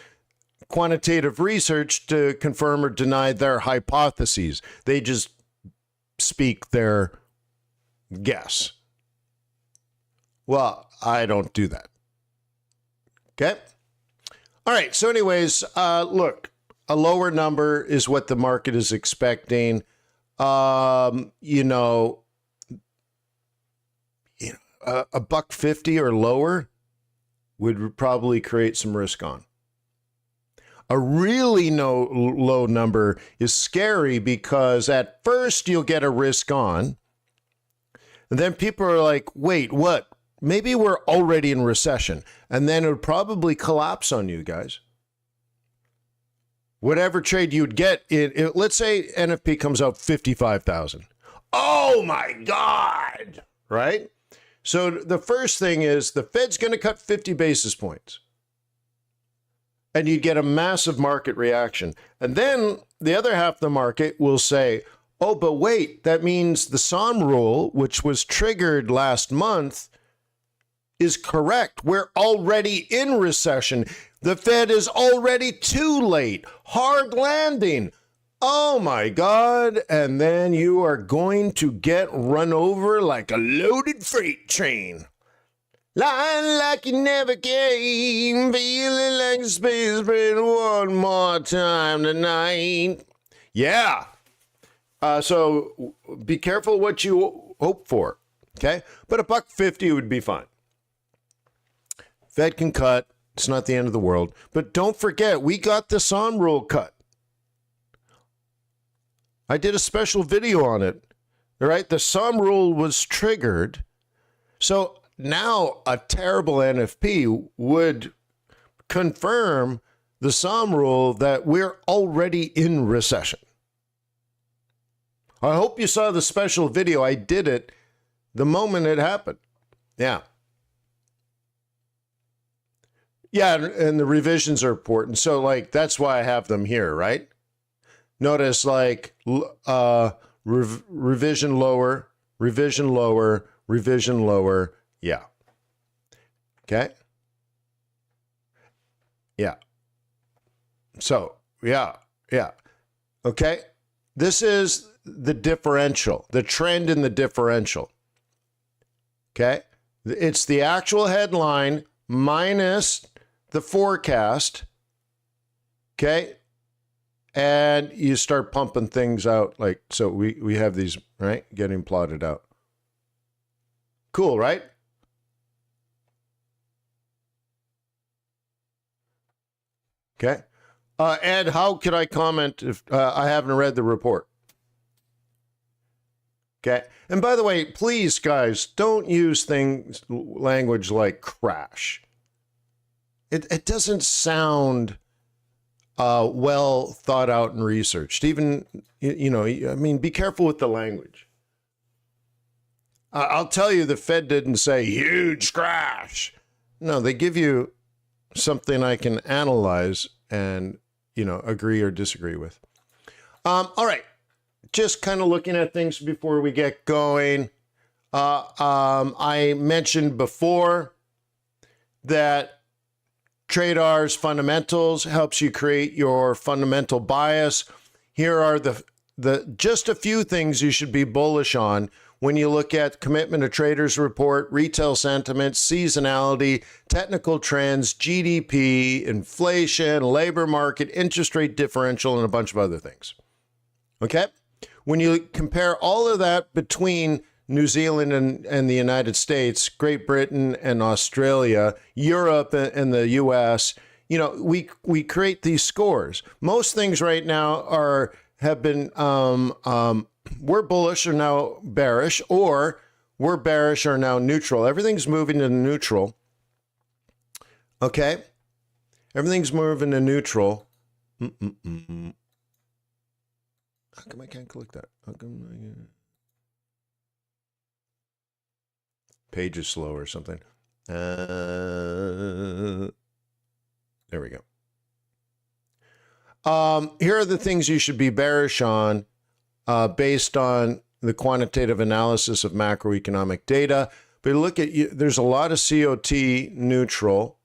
S1: quantitative research to confirm or deny their hypotheses. They just speak their guess. Well, I don't do that. Okay? All right. So anyways, look, a lower number is what the market is expecting. $1.50 or lower would probably create some risk on. A really low number is scary because at first you'll get a risk on, and then people are like, wait, what? Maybe we're already in recession, and then it would probably collapse on you guys. Whatever trade you'd get, let's say NFP comes out 55,000. Oh my God, right? So the first thing is the Fed's going to cut 50 basis points. And you get a massive market reaction. And then the other half of the market will say, oh, but wait, that means the SOM rule, which was triggered last month, is correct. We're already in recession. The Fed is already too late. Hard landing. Oh my God. And then you are going to get run over like a loaded freight train. Lying like you never came, feeling like space bread one more time tonight. Yeah. So be careful what you hope for. Okay. But $1.50 would be fine. Fed can cut. It's not the end of the world. But don't forget, we got the SOM rule cut. I did a special video on it. All right. The SOM rule was triggered. So now a terrible NFP would confirm the SOM rule that we're already in recession. I hope you saw the special video. I did it the moment it happened. Yeah. Yeah, and the revisions are important. So, like, that's why I have them here, right? Notice, like, revision lower, revision lower, revision lower. Yeah. Okay. Yeah. So, yeah. Okay. This is the differential, the trend in the differential. Okay. It's the actual headline minus the forecast. Okay. And you start pumping things out like, so we have these, right? Getting plotted out. Cool, right? Okay. Ed, how could I comment if I haven't read the report? Okay. And by the way, please, guys, don't use language like crash. It doesn't sound well thought out and researched. Even, I mean, be careful with the language. I'll tell you, the Fed didn't say huge crash. No, they give you something I can analyze and, agree or disagree with. All right. Just kind of looking at things before we get going. I mentioned before that TradeR's fundamentals helps you create your fundamental bias. Here are the just a few things you should be bullish on when you look at commitment of traders report, retail sentiment, seasonality, technical trends, GDP, inflation, labor market, interest rate differential, and a bunch of other things. Okay? When you compare all of that between New Zealand and the United States, Great Britain and Australia, Europe and the US, we create these scores. Most things right now have been we're bullish or now bearish, or we're bearish or now neutral. Everything's moving to neutral. Okay? Everything's moving to neutral. How come I can't click that? How come page is slow or something? There we go. Here are the things you should be bearish on based on the quantitative analysis of macroeconomic data. But look at, there's a lot of COT neutral.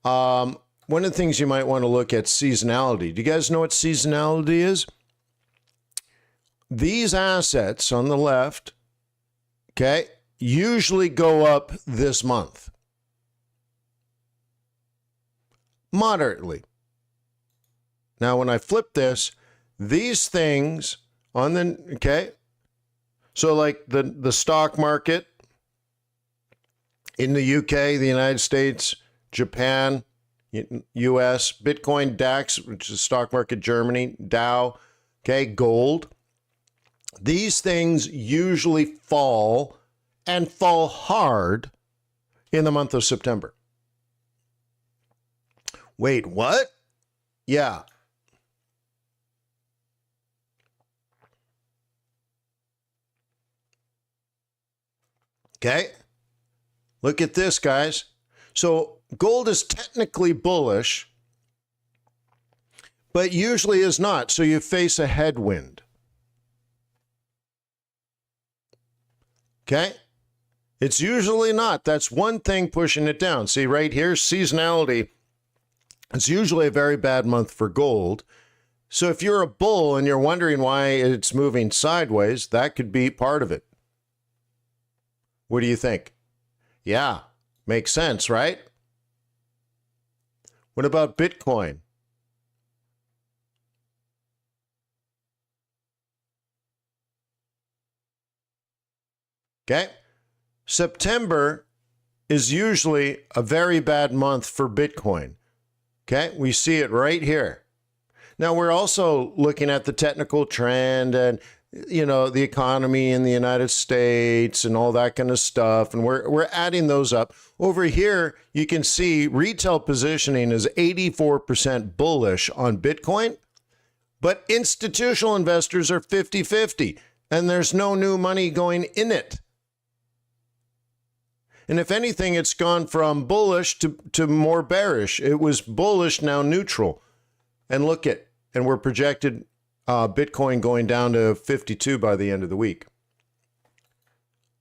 S1: One of the things you might want to look at seasonality. Do you guys know what seasonality is? These assets on the left, okay, usually go up this month. Moderately. Now, when I flip this, these things on the, okay, so like the stock market in the UK, the United States, Japan, US, Bitcoin, DAX, which is stock market Germany, Dow, okay, gold. These things usually fall and fall hard in the month of September. Wait, what? Yeah. Okay. Look at this, guys. So gold is technically bullish, but usually is not. So you face a headwind. Okay. It's usually not. That's one thing pushing it down. See right here, seasonality. It's usually a very bad month for gold. So if you're a bull and you're wondering why it's moving sideways, that could be part of it. What do you think? Yeah, makes sense, right? What about Bitcoin? Okay. September is usually a very bad month for Bitcoin. Okay. We see it right here. Now, we're also looking at the technical trend and, the economy in the United States and all that kind of stuff. And we're adding those up. Over here, you can see retail positioning is 84% bullish on Bitcoin, but institutional investors are 50-50, and there's no new money going in it. And if anything, it's gone from bullish to more bearish. It was bullish, now neutral. And and we're projected Bitcoin going down to 52 by the end of the week.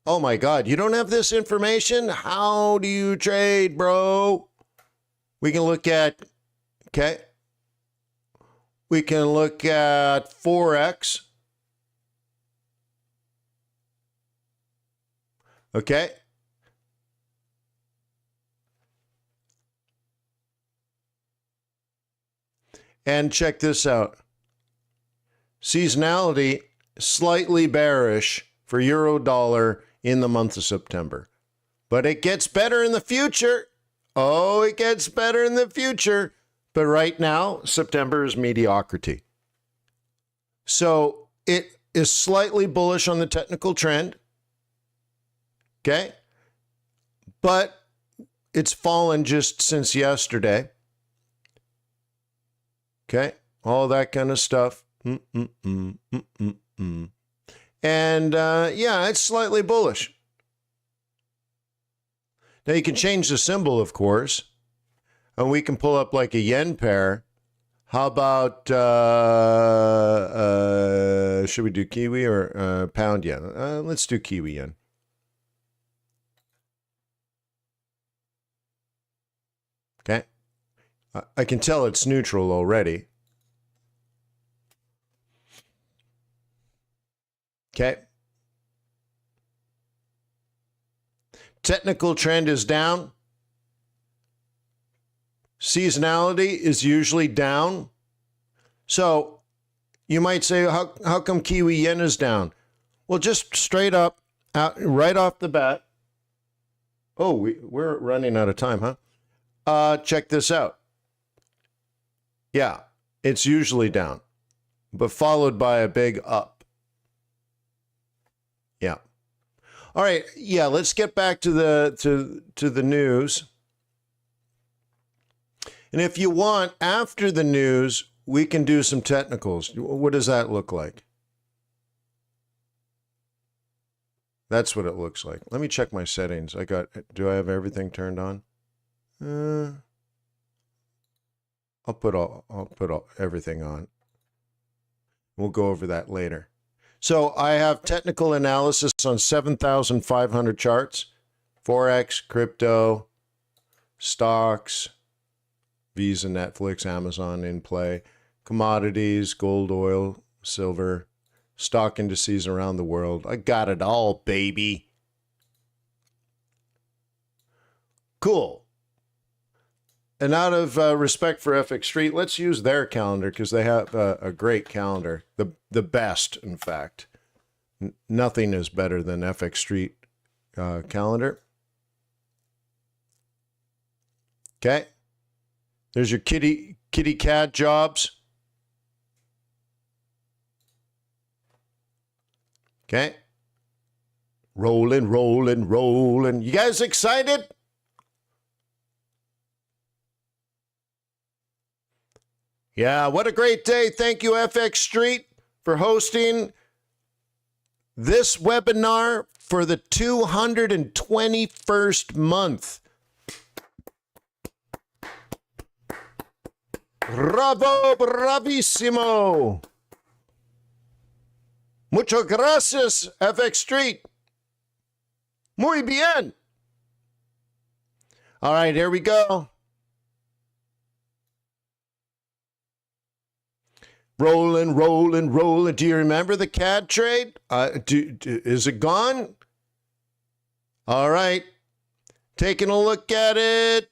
S1: Oh my God, you don't have this information? How do you trade, bro? We can look at, okay. We can look at Forex. Okay. And check this out. Seasonality, slightly bearish for euro dollar in the month of September. But it gets better in the future. Oh, it gets better in the future. But right now, September is mediocrity. So it is slightly bullish on the technical trend. Okay. But it's fallen just since yesterday. Okay. All that kind of stuff. And yeah, it's slightly bullish. Now you can change the symbol, of course, and we can pull up like a yen pair. How about, should we do Kiwi or pound yen? Let's do Kiwi yen. Okay. I can tell it's neutral already. Okay. Technical trend is down. Seasonality is usually down. So you might say, how come Kiwi yen is down? Well, just straight up, right off the bat. Oh, we're running out of time, huh? Check this out. Yeah, it's usually down, but followed by a big up. Yeah. All right. Yeah, let's get back to the news. And if you want, after the news, we can do some technicals. What does that look like? That's what it looks like. Let me check my settings. Do I have everything turned on? I'll put everything on. We'll go over that later. So I have technical analysis on 7,500 charts, Forex, crypto, stocks, Visa, Netflix, Amazon in play, commodities, gold, oil, silver, stock indices around the world. I got it all, baby. Cool. And out of respect for FX Street, let's use their calendar because they have a great calendar. The best, in fact. Nothing is better than FX Street calendar. Okay. There's your kitty cat jobs. Okay. Rolling, rolling, rolling. You guys excited? Yeah, what a great day. Thank you, FX Street, for hosting this webinar for the 221st month. Bravo, bravissimo. Muchas gracias, FX Street. Muy bien. All right, here we go. Rolling, rolling, rolling. Do you remember the CAD trade? Is it gone? All right. Taking a look at it.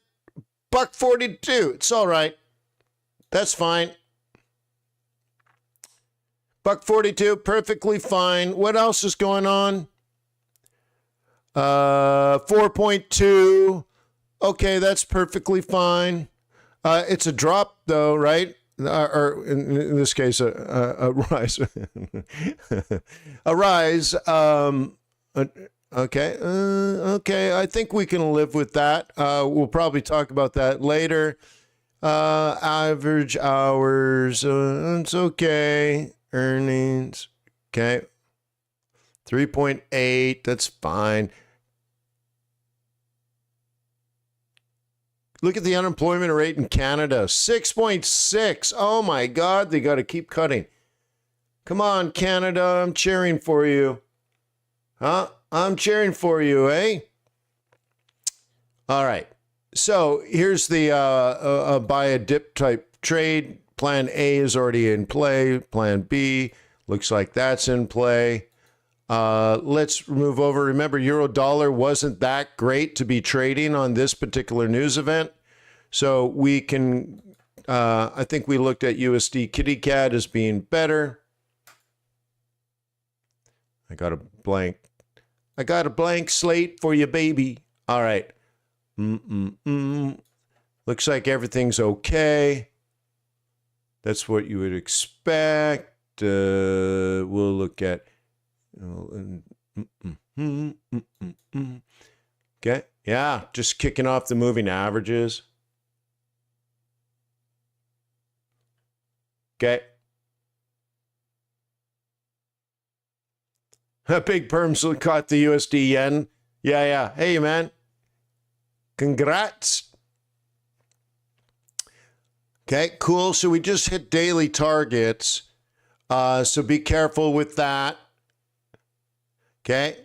S1: $1.42. It's all right. That's fine. $1.42, perfectly fine. What else is going on? 4.2. Okay, that's perfectly fine. It's a drop, though, right? Or in this case, a rise. A rise. Okay. Okay. I think we can live with that. We'll probably talk about that later. Average hours. It's okay. Earnings. Okay. 3.8. That's fine. Look at the unemployment rate in Canada, 6.6. Oh my God, they got to keep cutting. Come on, Canada, I'm cheering for you. Huh? I'm cheering for you, eh? All right. So here's the buy a dip type trade. Plan A is already in play. Plan B looks like that's in play. Let's move over. Remember, euro dollar wasn't that great to be trading on this particular news event. So we can, I think we looked at USD kitty cat as being better. I got a blank slate for you, baby. All right. Looks like everything's okay. That's what you would expect. We'll look at, okay. Yeah, just kicking off the moving averages. Okay. A big perm caught the USD yen. Yeah. Hey, man. Congrats. Okay, cool. So we just hit daily targets. So be careful with that. Okay.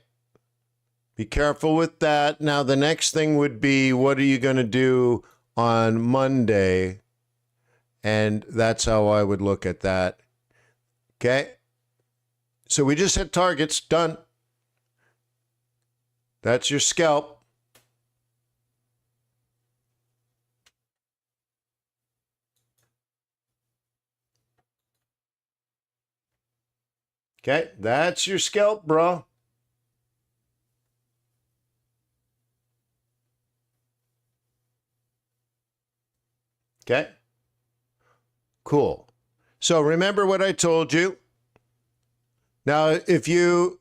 S1: Be careful with that. Now, the next thing would be, what are you going to do on Monday? And that's how I would look at that. Okay. So we just hit targets. Done. That's your scalp. Okay, that's your scalp, bro. Okay, cool. So remember what I told you. Now, if you're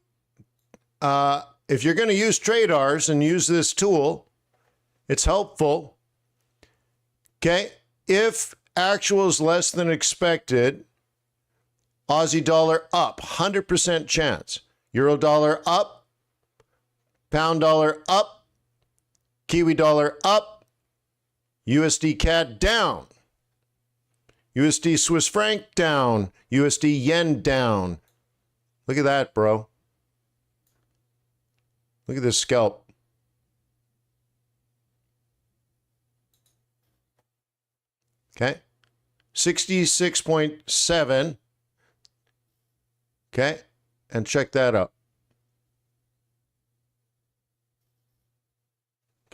S1: going to use TradeRs and use this tool, it's helpful. Okay, if actual is less than expected, Aussie dollar up, 100% chance. Euro dollar up, pound dollar up, Kiwi dollar up, USD CAD down, USD Swiss franc down, USD yen down. Look at that, bro. Look at this scalp. Okay, 66.7. Okay, and check that out.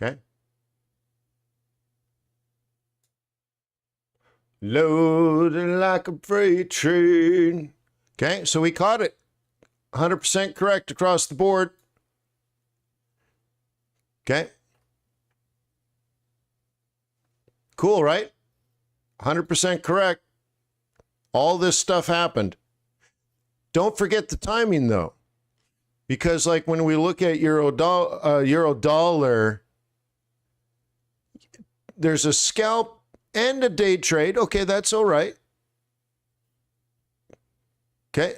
S1: Okay. Loaded like a freight train. Okay, so we caught it. 100% correct across the board. Okay. Cool, right? 100% correct. All this stuff happened. Don't forget the timing, though, because like when we look at euro dollar, there's a scalp and a day trade. Okay, that's all right. Okay,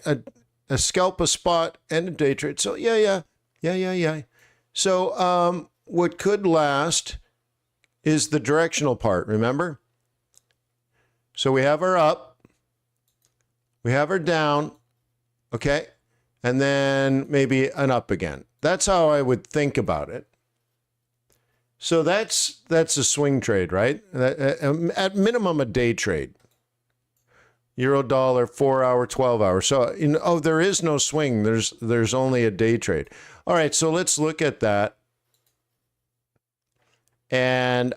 S1: a scalp, a spot, and a day trade. So yeah. So what could last is the directional part. Remember? So we have our up, we have our down. Okay, and then maybe an up again. That's how I would think about it. So that's a swing trade, right? At minimum, a day trade. Euro dollar, 4 hour, 12 hour. So there is no swing. There's only a day trade. All right, so let's look at that. And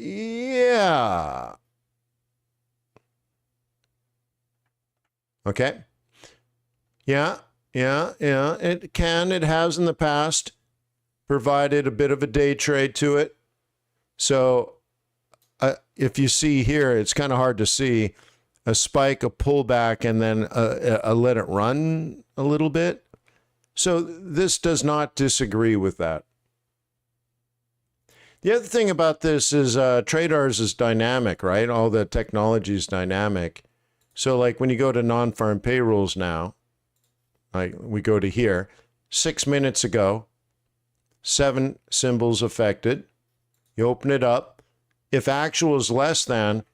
S1: yeah. Okay. Yeah. It has in the past provided a bit of a day trade to it. So if you see here, it's kind of hard to see a spike, a pullback, and then a let it run a little bit. So this does not disagree with that. The other thing about this is TradeRs is dynamic, right? All the technology is dynamic. So like when you go to non-farm payrolls now, like we go to here, 6 minutes ago, 7 symbols affected. You open it up. If actual is less than,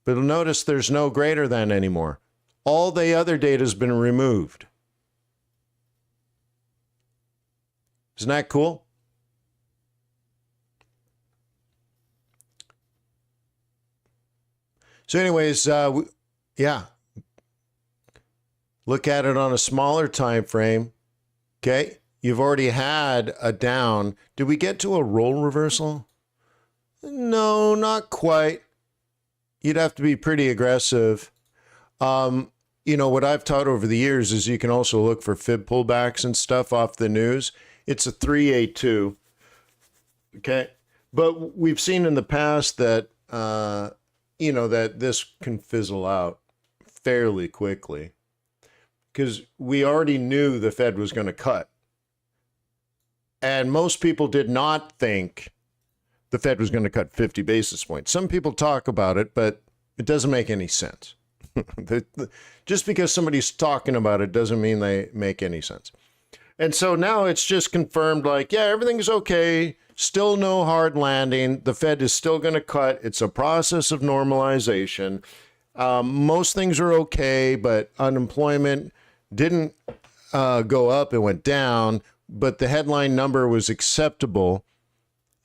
S1: but notice there's no greater than anymore. All the other data has been removed. Isn't that cool? So anyways, yeah. Look at it on a smaller time frame. Okay, you've already had a down. Did we get to a roll reversal? No, not quite. You'd have to be pretty aggressive. What I've taught over the years is you can also look for fib pullbacks and stuff off the news. It's a 382. Okay, but we've seen in the past that that this can fizzle out fairly quickly, because we already knew the Fed was going to cut. And most people did not think the Fed was going to cut 50 basis points. Some people talk about it, but it doesn't make any sense. Just because somebody's talking about it doesn't mean they make any sense. And so now it's just confirmed, like, yeah, everything's okay. Still no hard landing. The Fed is still going to cut. It's a process of normalization. Most things are okay, but unemployment didn't go up. It went down, but the headline number was acceptable.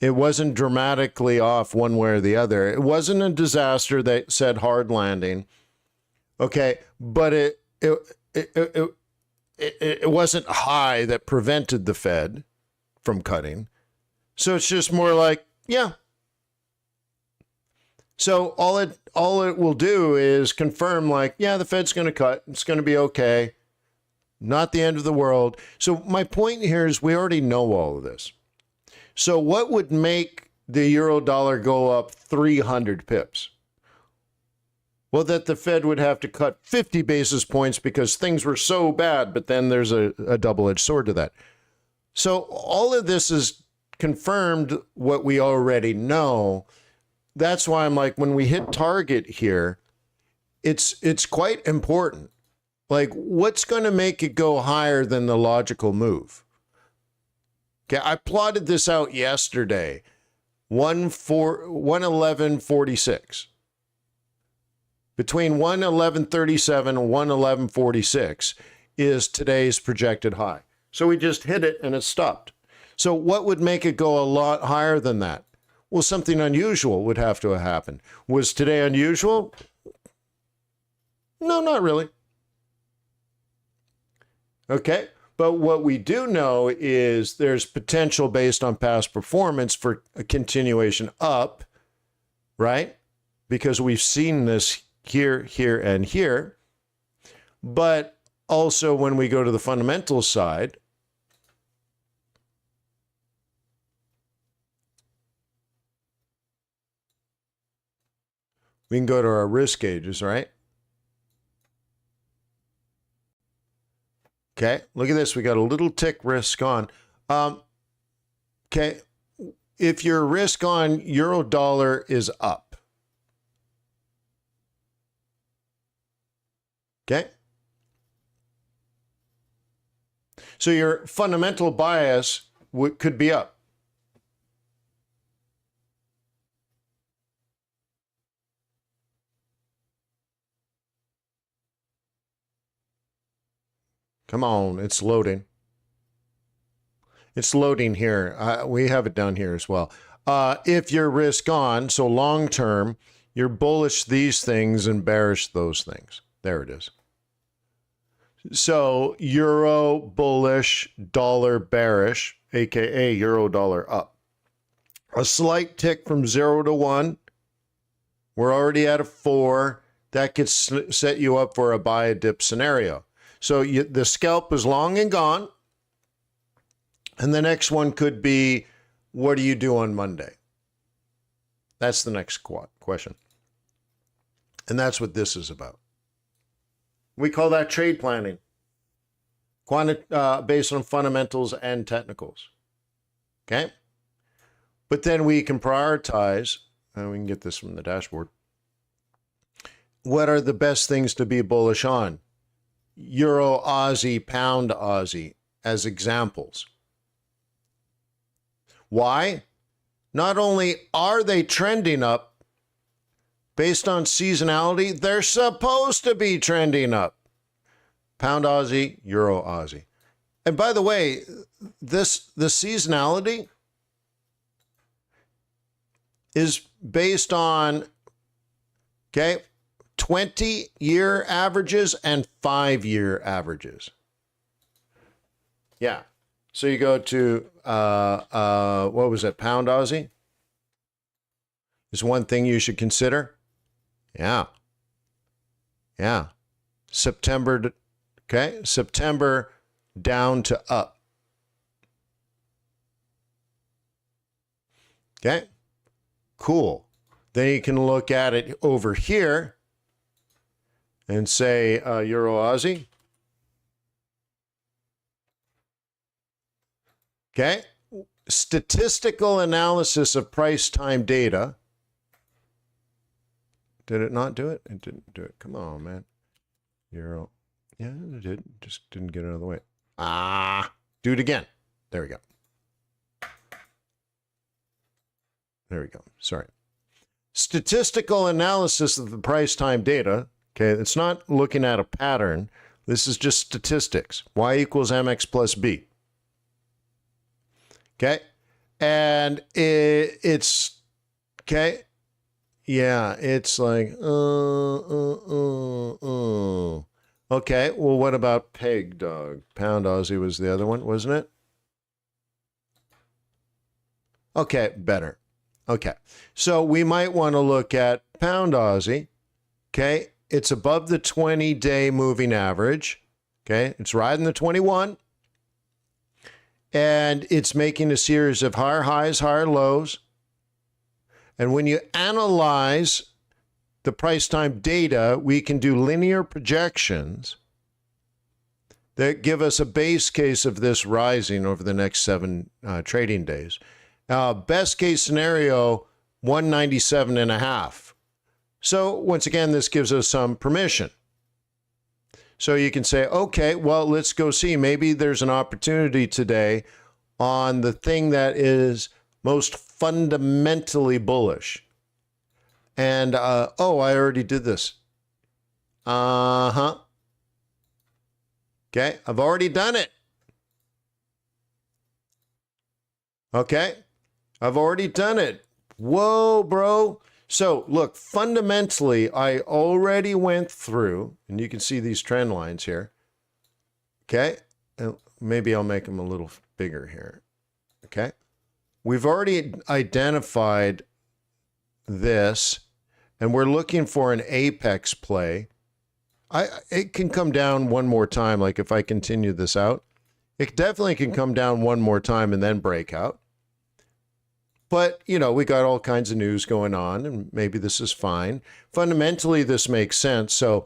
S1: It wasn't dramatically off one way or the other. It wasn't a disaster that said hard landing. Okay, but it wasn't high that prevented the Fed from cutting. So it's just more like, yeah. So all it will do is confirm, like, yeah, the Fed's going to cut. It's going to be okay. Not the end of the world. So my point here is we already know all of this. So what would make the euro dollar go up 300 pips? Well, that the Fed would have to cut 50 basis points because things were so bad, but then there's a double-edged sword to that. So all of this is confirmed what we already know. That's why I'm like, when we hit target here, it's quite important. Like, what's going to make it go higher than the logical move? Okay, I plotted this out yesterday. 111.46. Between 111.37 and 111.46 is today's projected high. So we just hit it and it stopped. So what would make it go a lot higher than that? Well, something unusual would have to have happened. Was today unusual? No, not really. Okay, but what we do know is there's potential based on past performance for a continuation up, right? Because we've seen this here, here, and here. But also when we go to the fundamental side, we can go to our risk gauges, right? Okay, look at this. We got a little tick risk on. Okay, if your risk on euro dollar is up. Okay. So your fundamental bias could be up. Come on, it's loading. It's loading here. We have it down here as well. If you're risk on, so long term, you're bullish these things and bearish those things. There it is. So euro bullish, dollar bearish, aka euro dollar up. A slight tick from 0 to 1. We're already at a 4. That could set you up for a buy a dip scenario. So the scalp is long and gone. And the next one could be, what do you do on Monday? That's the next question. And that's what this is about. We call that trade planning, based on fundamentals and technicals. Okay? But then we can prioritize, and we can get this from the dashboard. What are the best things to be bullish on? Euro, Aussie, pound, Aussie as examples. Why? Not only are they trending up based on seasonality, they're supposed to be trending up. Pound Aussie, Euro Aussie. And by the way, the seasonality is based on, okay, 20-year averages and 5-year averages. Yeah. So you go to, what was it, pound Aussie? Is one thing you should consider. Yeah. Yeah. September, okay, September down to up. Okay, cool. Then you can look at it over here and say Euro Aussie. Okay, statistical analysis of price time data. Did it not do it? It didn't do it. Come on, man. Euro. Yeah, it did. Just didn't get it out of the way. Do it again. There we go. There we go. Sorry. Statistical analysis of the price time data. Okay, it's not looking at a pattern. This is just statistics. Y equals MX plus B. Okay, and it's okay. Yeah, it's like Okay, well, what about peg dog? Pound Aussie was the other one, wasn't it? Okay, better. Okay, so we might want to look at pound Aussie. Okay, it's above the 20-day moving average. Okay, it's riding the 21. And it's making a series of higher highs, higher lows. And when you analyze the price time data, we can do linear projections that give us a base case of this rising over the next 7 trading days. Best case scenario, 197.5. So once again, this gives us some permission. So you can say, okay, well, let's go see. Maybe there's an opportunity today on the thing that is most fundamentally bullish. And, oh, I already did this. Okay, I've already done it. Okay, I've already done it. Whoa, bro. So look, fundamentally, I already went through, and you can see these trend lines here. Okay, and maybe I'll make them a little bigger here. Okay, we've already identified this, and we're looking for an apex play. It can come down one more time, like if I continue this out. It definitely can come down one more time and then break out. But, you know, we got all kinds of news going on, and maybe this is fine. Fundamentally, this makes sense. So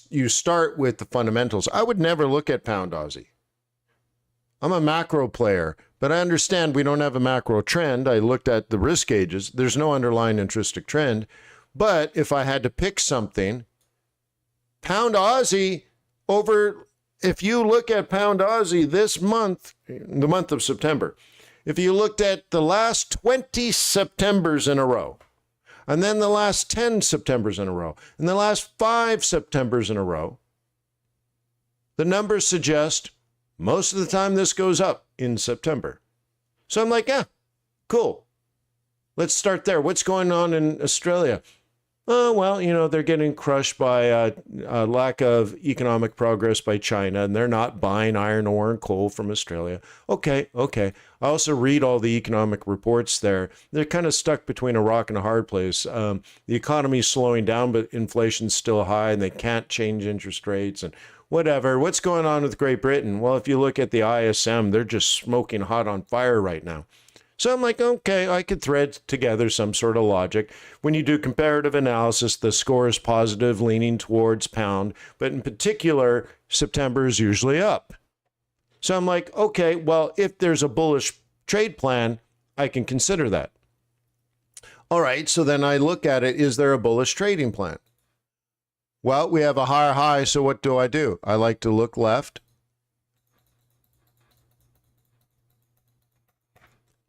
S1: you start with the fundamentals. I would never look at pound Aussie. I'm a macro player, but I understand we don't have a macro trend. I looked at the risk gauges. There's no underlying intrinsic trend. But if I had to pick something, pound Aussie if you look at pound Aussie this month, the month of September, if you looked at the last 20 Septembers in a row, and then the last 10 Septembers in a row, and the last 5 Septembers in a row, the numbers suggest most of the time this goes up in September. So I'm like, yeah, cool. Let's start there. What's going on in Australia? Oh, well, you know, they're getting crushed by a lack of economic progress by China, and they're not buying iron ore and coal from Australia. Okay. I also read all the economic reports there. They're kind of stuck between a rock and a hard place. The economy is slowing down, but inflation's still high, and they can't change interest rates and whatever. What's going on with Great Britain? Well, if you look at the ISM, they're just smoking hot on fire right now. So I'm like, okay, I could thread together some sort of logic. When you do comparative analysis, the score is positive, leaning towards pound, but in particular, September is usually up. So I'm like, okay, well, if there's a bullish trade plan, I can consider that. All right, so then I look at it, is there a bullish trading plan? Well, we have a higher high, so what do? I like to look left.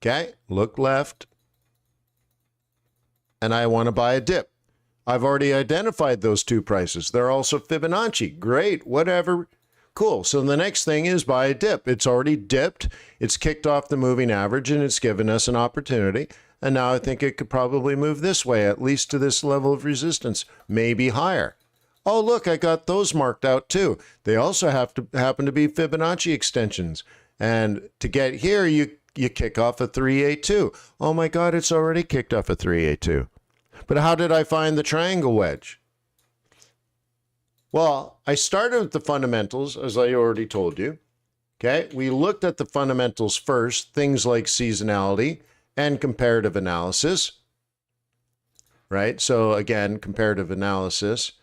S1: Okay, look left, and I want to buy a dip. I've already identified those two prices. They're also Fibonacci. Great, whatever. Cool. So the next thing is buy a dip. It's already dipped. It's kicked off the moving average, and it's given us an opportunity. And now I think it could probably move this way, at least to this level of resistance, maybe higher. Oh, look, I got those marked out too. They also happen to be Fibonacci extensions. And to get here, you kick off a 382. Oh my God, it's already kicked off a 382. But how did I find the triangle wedge? Well, I started with the fundamentals, as I already told you. Okay, we looked at the fundamentals first, things like seasonality and comparative analysis. Right, so again, comparative analysis.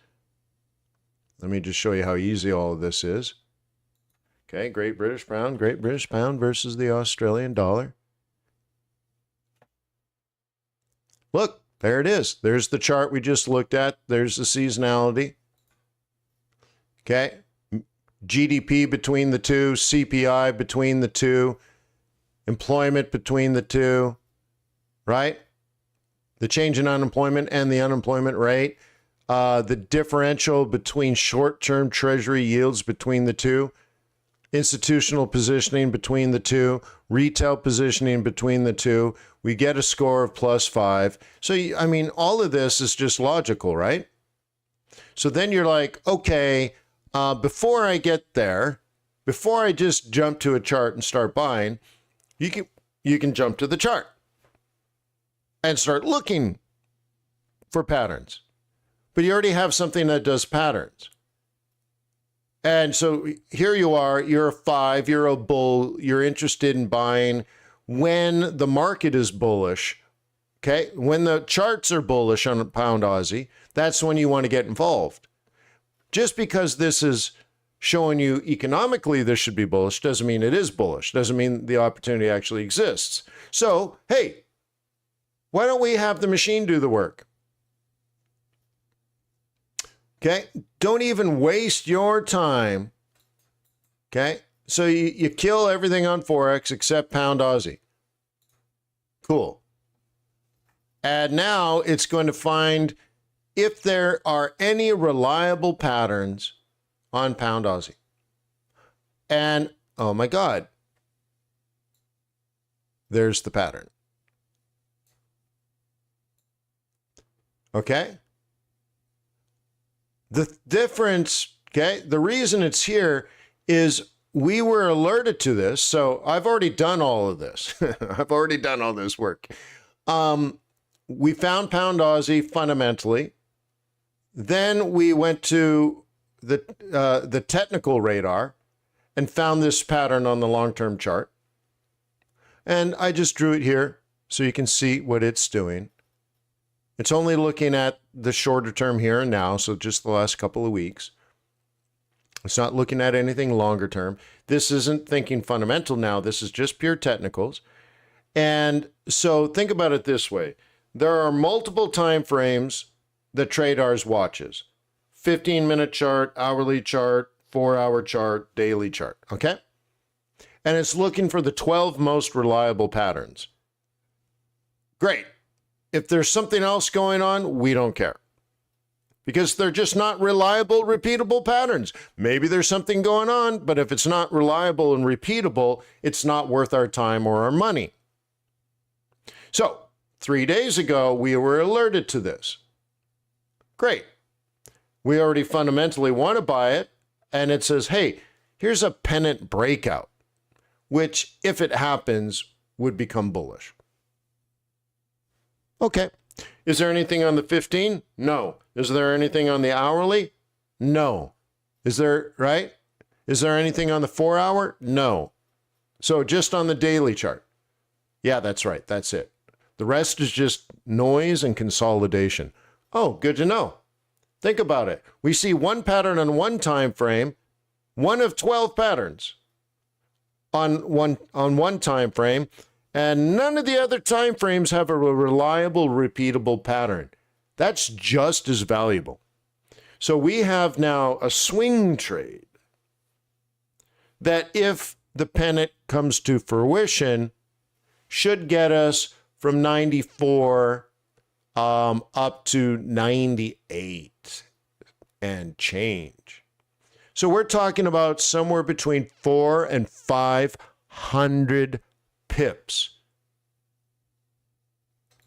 S1: Let me just show you how easy all of this is. Okay, Great British Pound versus the Australian dollar. Look, there it is. There's the chart we just looked at. There's the seasonality. Okay, GDP between the two, CPI between the two, employment between the two. right? The change in unemployment and the unemployment rate, the differential between short-term treasury yields between the two, institutional positioning between the two, retail positioning between the two. We get a score of +5. So, I mean, all of this is just logical, right? So then you're like, okay, before I get there, before I just jump to a chart and start buying, you can jump to the chart and start looking for patterns. But you already have something that does patterns. And so here you are, you're a 5, you're a bull, you're interested in buying when the market is bullish, okay? When the charts are bullish on pound Aussie, that's when you want to get involved. Just because this is showing you economically this should be bullish doesn't mean it is bullish, doesn't mean the opportunity actually exists. So, hey, why don't we have the machine do the work? Okay, don't even waste your time. Okay, so you kill everything on Forex except pound Aussie. Cool. And now it's going to find if there are any reliable patterns on pound Aussie. And oh my God, there's the pattern. Okay. The difference, okay, the reason it's here is we were alerted to this. So I've already done all of this. I've already done all this work. We found pound Aussie fundamentally. Then we went to the technical radar and found this pattern on the long-term chart. And I just drew it here so you can see what it's doing. It's only looking at the shorter term here and now, so just the last couple of weeks. It's not looking at anything longer term. This isn't thinking fundamental now. This is just pure technicals. And so think about it this way. There are multiple time frames that traders watches. 15-minute chart, hourly chart, 4-hour chart, daily chart, okay? And it's looking for the 12 most reliable patterns. Great. If there's something else going on, we don't care. Because they're just not reliable, repeatable patterns. Maybe there's something going on, but if it's not reliable and repeatable, it's not worth our time or our money. So, 3 days ago, we were alerted to this. Great. We already fundamentally want to buy it, and it says, hey, here's a pennant breakout, which, if it happens, would become bullish. Okay. Is there anything on the 15? No. Is there anything on the hourly? No. Is there, right? Is there anything on the 4-hour? No. So just on the daily chart. Yeah, that's right. That's it. The rest is just noise and consolidation. Oh, good to know. Think about it. We see one pattern on one time frame, one of 12 patterns on one time frame. And none of the other time frames have a reliable, repeatable pattern. That's just as valuable. So we have now a swing trade that, if the pennant comes to fruition, should get us from 94 up to 98 and change. So we're talking about somewhere between 400 and 500 pips.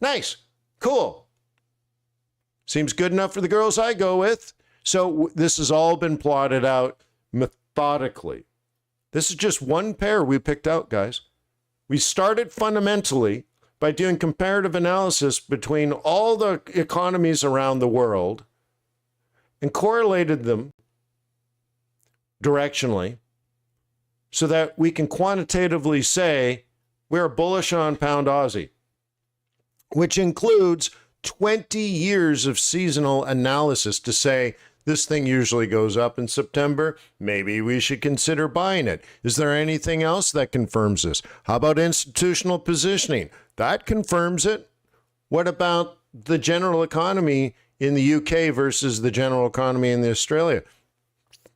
S1: Nice. Cool. Seems good enough for the girls I go with. So this has all been plotted out methodically. This is just one pair we picked out, guys. We started fundamentally by doing comparative analysis between all the economies around the world and correlated them directionally so that we can quantitatively say we're bullish on pound Aussie, which includes 20 years of seasonal analysis to say this thing usually goes up in September. Maybe we should consider buying it. Is there anything else that confirms this? How about institutional positioning? That confirms it. What about the general economy in the UK versus the general economy in Australia?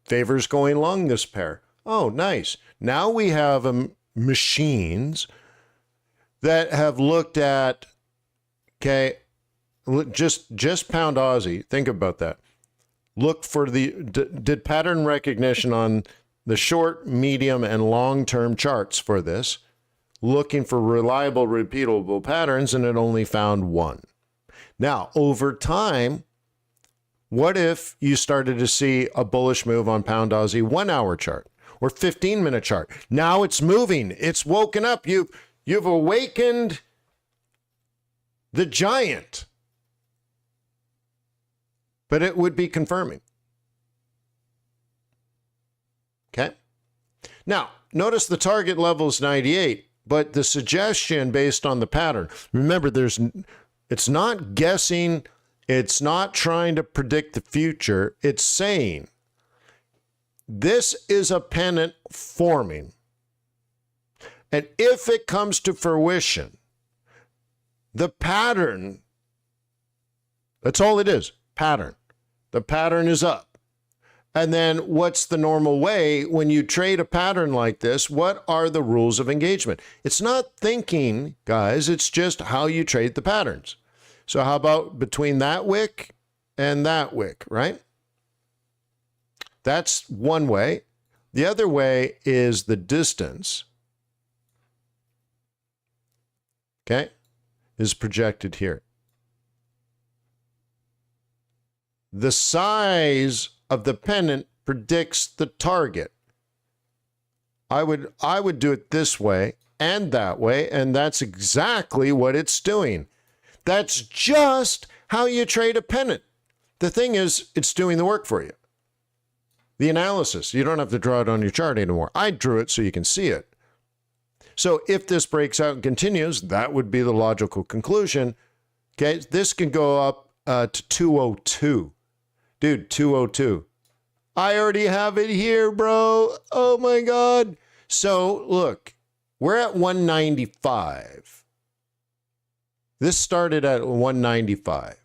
S1: Favors going long this pair. Oh, nice. Now we have machines that have looked at Okay, just pound Aussie. Think about that. Look for did pattern recognition on the short, medium, and long-term charts for this, looking for reliable, repeatable patterns, and it only found one. Now, over time, what if you started to see a bullish move on pound Aussie 1 hour chart or 15-minute chart? Now it's moving. It's woken up. You've awakened the giant. But it would be confirming. Okay. Now, notice the target level is 98, but the suggestion based on the pattern, remember, it's not guessing, it's not trying to predict the future, it's saying this is a pennant forming. And if it comes to fruition, the pattern, that's all it is, pattern. The pattern is up. And then what's the normal way when you trade a pattern like this? What are the rules of engagement? It's not thinking, guys. It's just how you trade the patterns. So how about between that wick and that wick, right? That's one way. The other way is the distance, okay, is projected here. The size of the pennant predicts the target. I would do it this way and that way, and that's exactly what it's doing. That's just how you trade a pennant. The thing is, it's doing the work for you. The analysis, you don't have to draw it on your chart anymore. I drew it so you can see it. So if this breaks out and continues, that would be the logical conclusion. Okay, this can go up to 202. Dude, 202. I already have it here, bro. Oh my God. So look, we're at 195. This started at 195.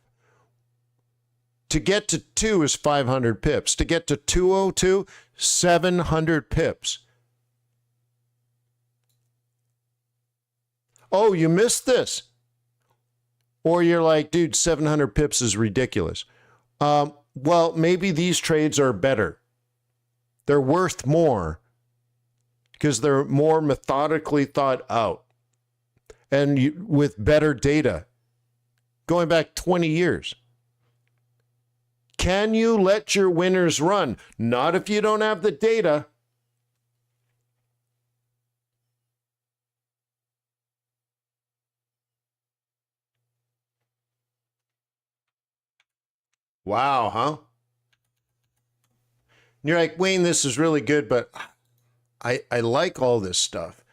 S1: To get to 2 is 500 pips. To get to 202, 700 pips. Oh, you missed this. Or you're like, dude, 700 pips is ridiculous. Well, maybe these trades are better. They're worth more because they're more methodically thought out and with better data going back 20 years. Can you let your winners run? Not if you don't have the data. Wow, huh? And you're like, Wayne, this is really good, but I like all this stuff.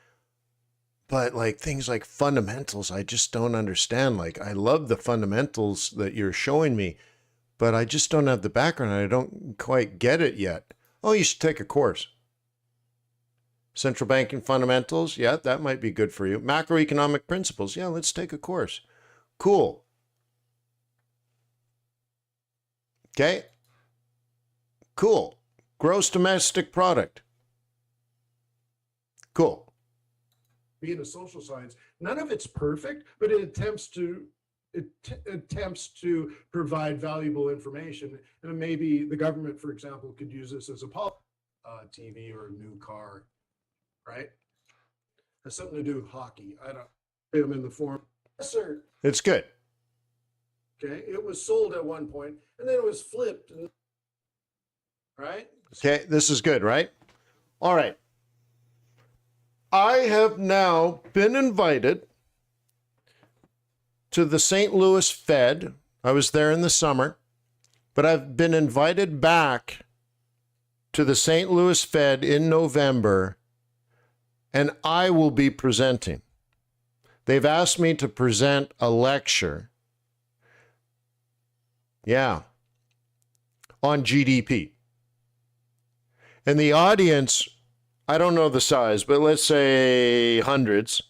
S1: But like things like fundamentals, I just don't understand. Like, I love the fundamentals that you're showing me, but I just don't have the background. I don't quite get it yet. Oh, you should take a course. Central banking fundamentals, yeah, that might be good for you. Macroeconomic principles, yeah, let's take a course. Cool. Okay. Cool. Gross domestic product. Cool.
S2: Being a social science, none of it's perfect, but it attempts to provide valuable information. And maybe the government, for example, could use this as a TV or a new car, right? Has something to do with hockey. I don't put them in the form. Yes, sir.
S1: It's good.
S2: Okay, it was sold at one point, and then it was flipped, right?
S1: Okay, this is good, right? All right. I have now been invited to the St. Louis Fed. I was there in the summer, but I've been invited back to the St. Louis Fed in November, and I will be presenting. They've asked me to present a lecture. Yeah, on GDP. And the audience, I don't know the size, but let's say hundreds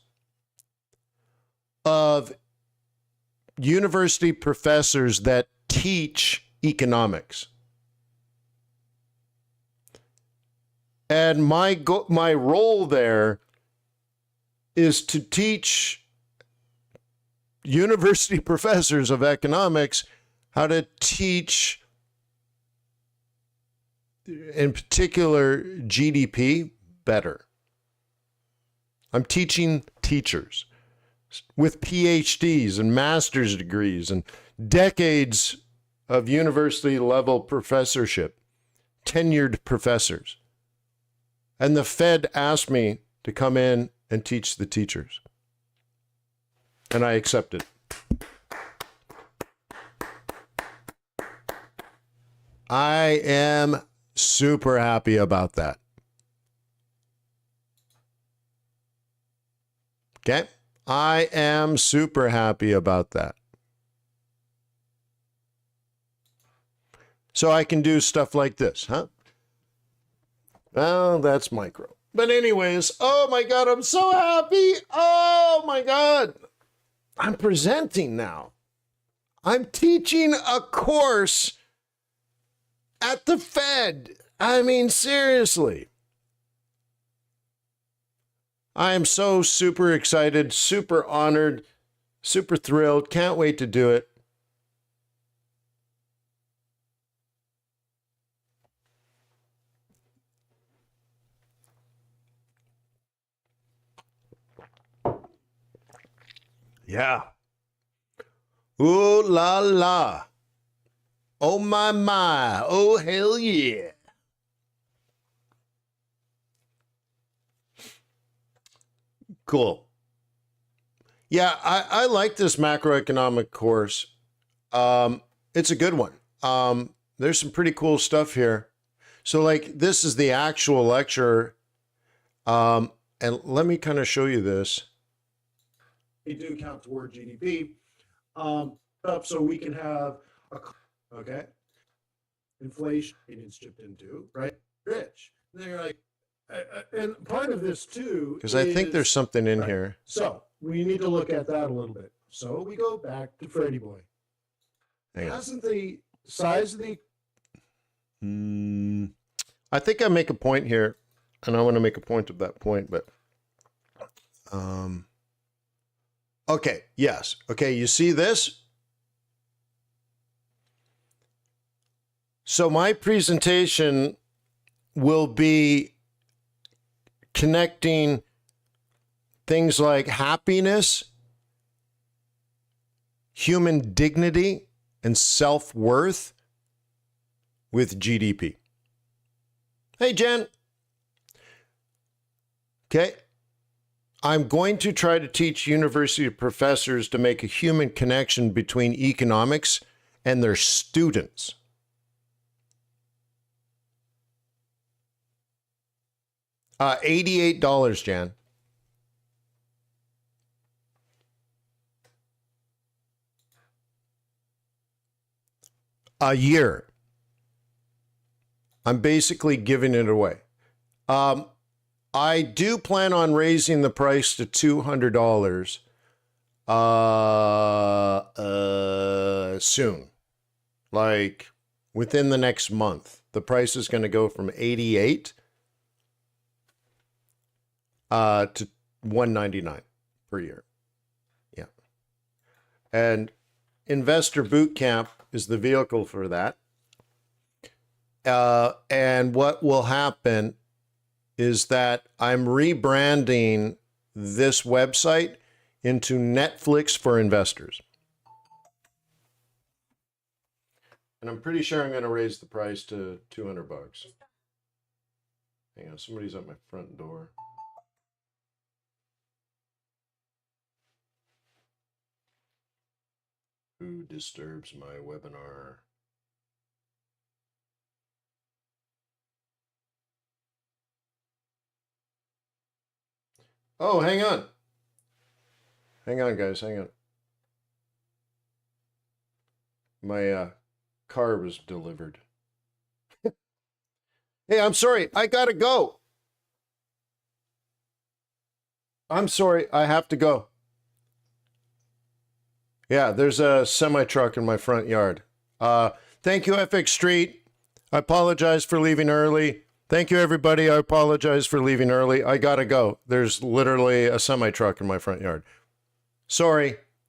S1: of university professors that teach economics. And my role there is to teach university professors of economics how to teach, in particular, GDP better. I'm teaching teachers with PhDs and master's degrees and decades of university level professorship, tenured professors. And the Fed asked me to come in and teach the teachers. And I accepted. I am super happy about that. Okay? I am super happy about that. So I can do stuff like this, huh? Well, that's micro. But anyways, oh my God, I'm so happy. Oh my God. I'm presenting now. I'm teaching a course at the Fed. I mean, seriously. I am so super excited, super honored, super thrilled. Can't wait to do it. Yeah. Ooh la la. Oh my. Oh hell yeah. Cool. Yeah, I like this macroeconomic course. It's a good one. There's some pretty cool stuff here. So like this is the actual lecture. And let me kind of show you this.
S2: They do count toward GDP. Up so we can have okay, inflation it's chipped into, right? Rich. And they're like, and part of this too,
S1: Because I think there's something in
S2: right.
S1: here.
S2: So we need to look at that a little bit. So we go back to Freddie Boy.
S1: Hang on.
S2: Hasn't the size of the
S1: I think I make a point here, and I want to make a point of that point, but okay, yes. Okay, you see this? So my presentation will be connecting things like happiness, human dignity, and self-worth with GDP. Hey, Jen. Okay. I'm going to try to teach university professors to make a human connection between economics and their students. $88, Jan. A year. I'm basically giving it away. I do plan on raising the price to $200 soon. Like within the next month. The price is going to go from 88 to $199 per year. Yeah. And Investor Bootcamp is the vehicle for that. And what will happen is that I'm rebranding this website into Netflix for investors. And I'm pretty sure I'm going to raise the price to $200. Hang on, somebody's at my front door. Who disturbs my webinar? Oh, hang on. Hang on, guys, hang on. My car was delivered. Hey, I'm sorry. I gotta go. I'm sorry. I have to go. Yeah, there's a semi-truck in my front yard. Thank you, FX Street. I apologize for leaving early. Thank you, everybody. I apologize for leaving early. I gotta go. There's literally a semi-truck in my front yard. Sorry.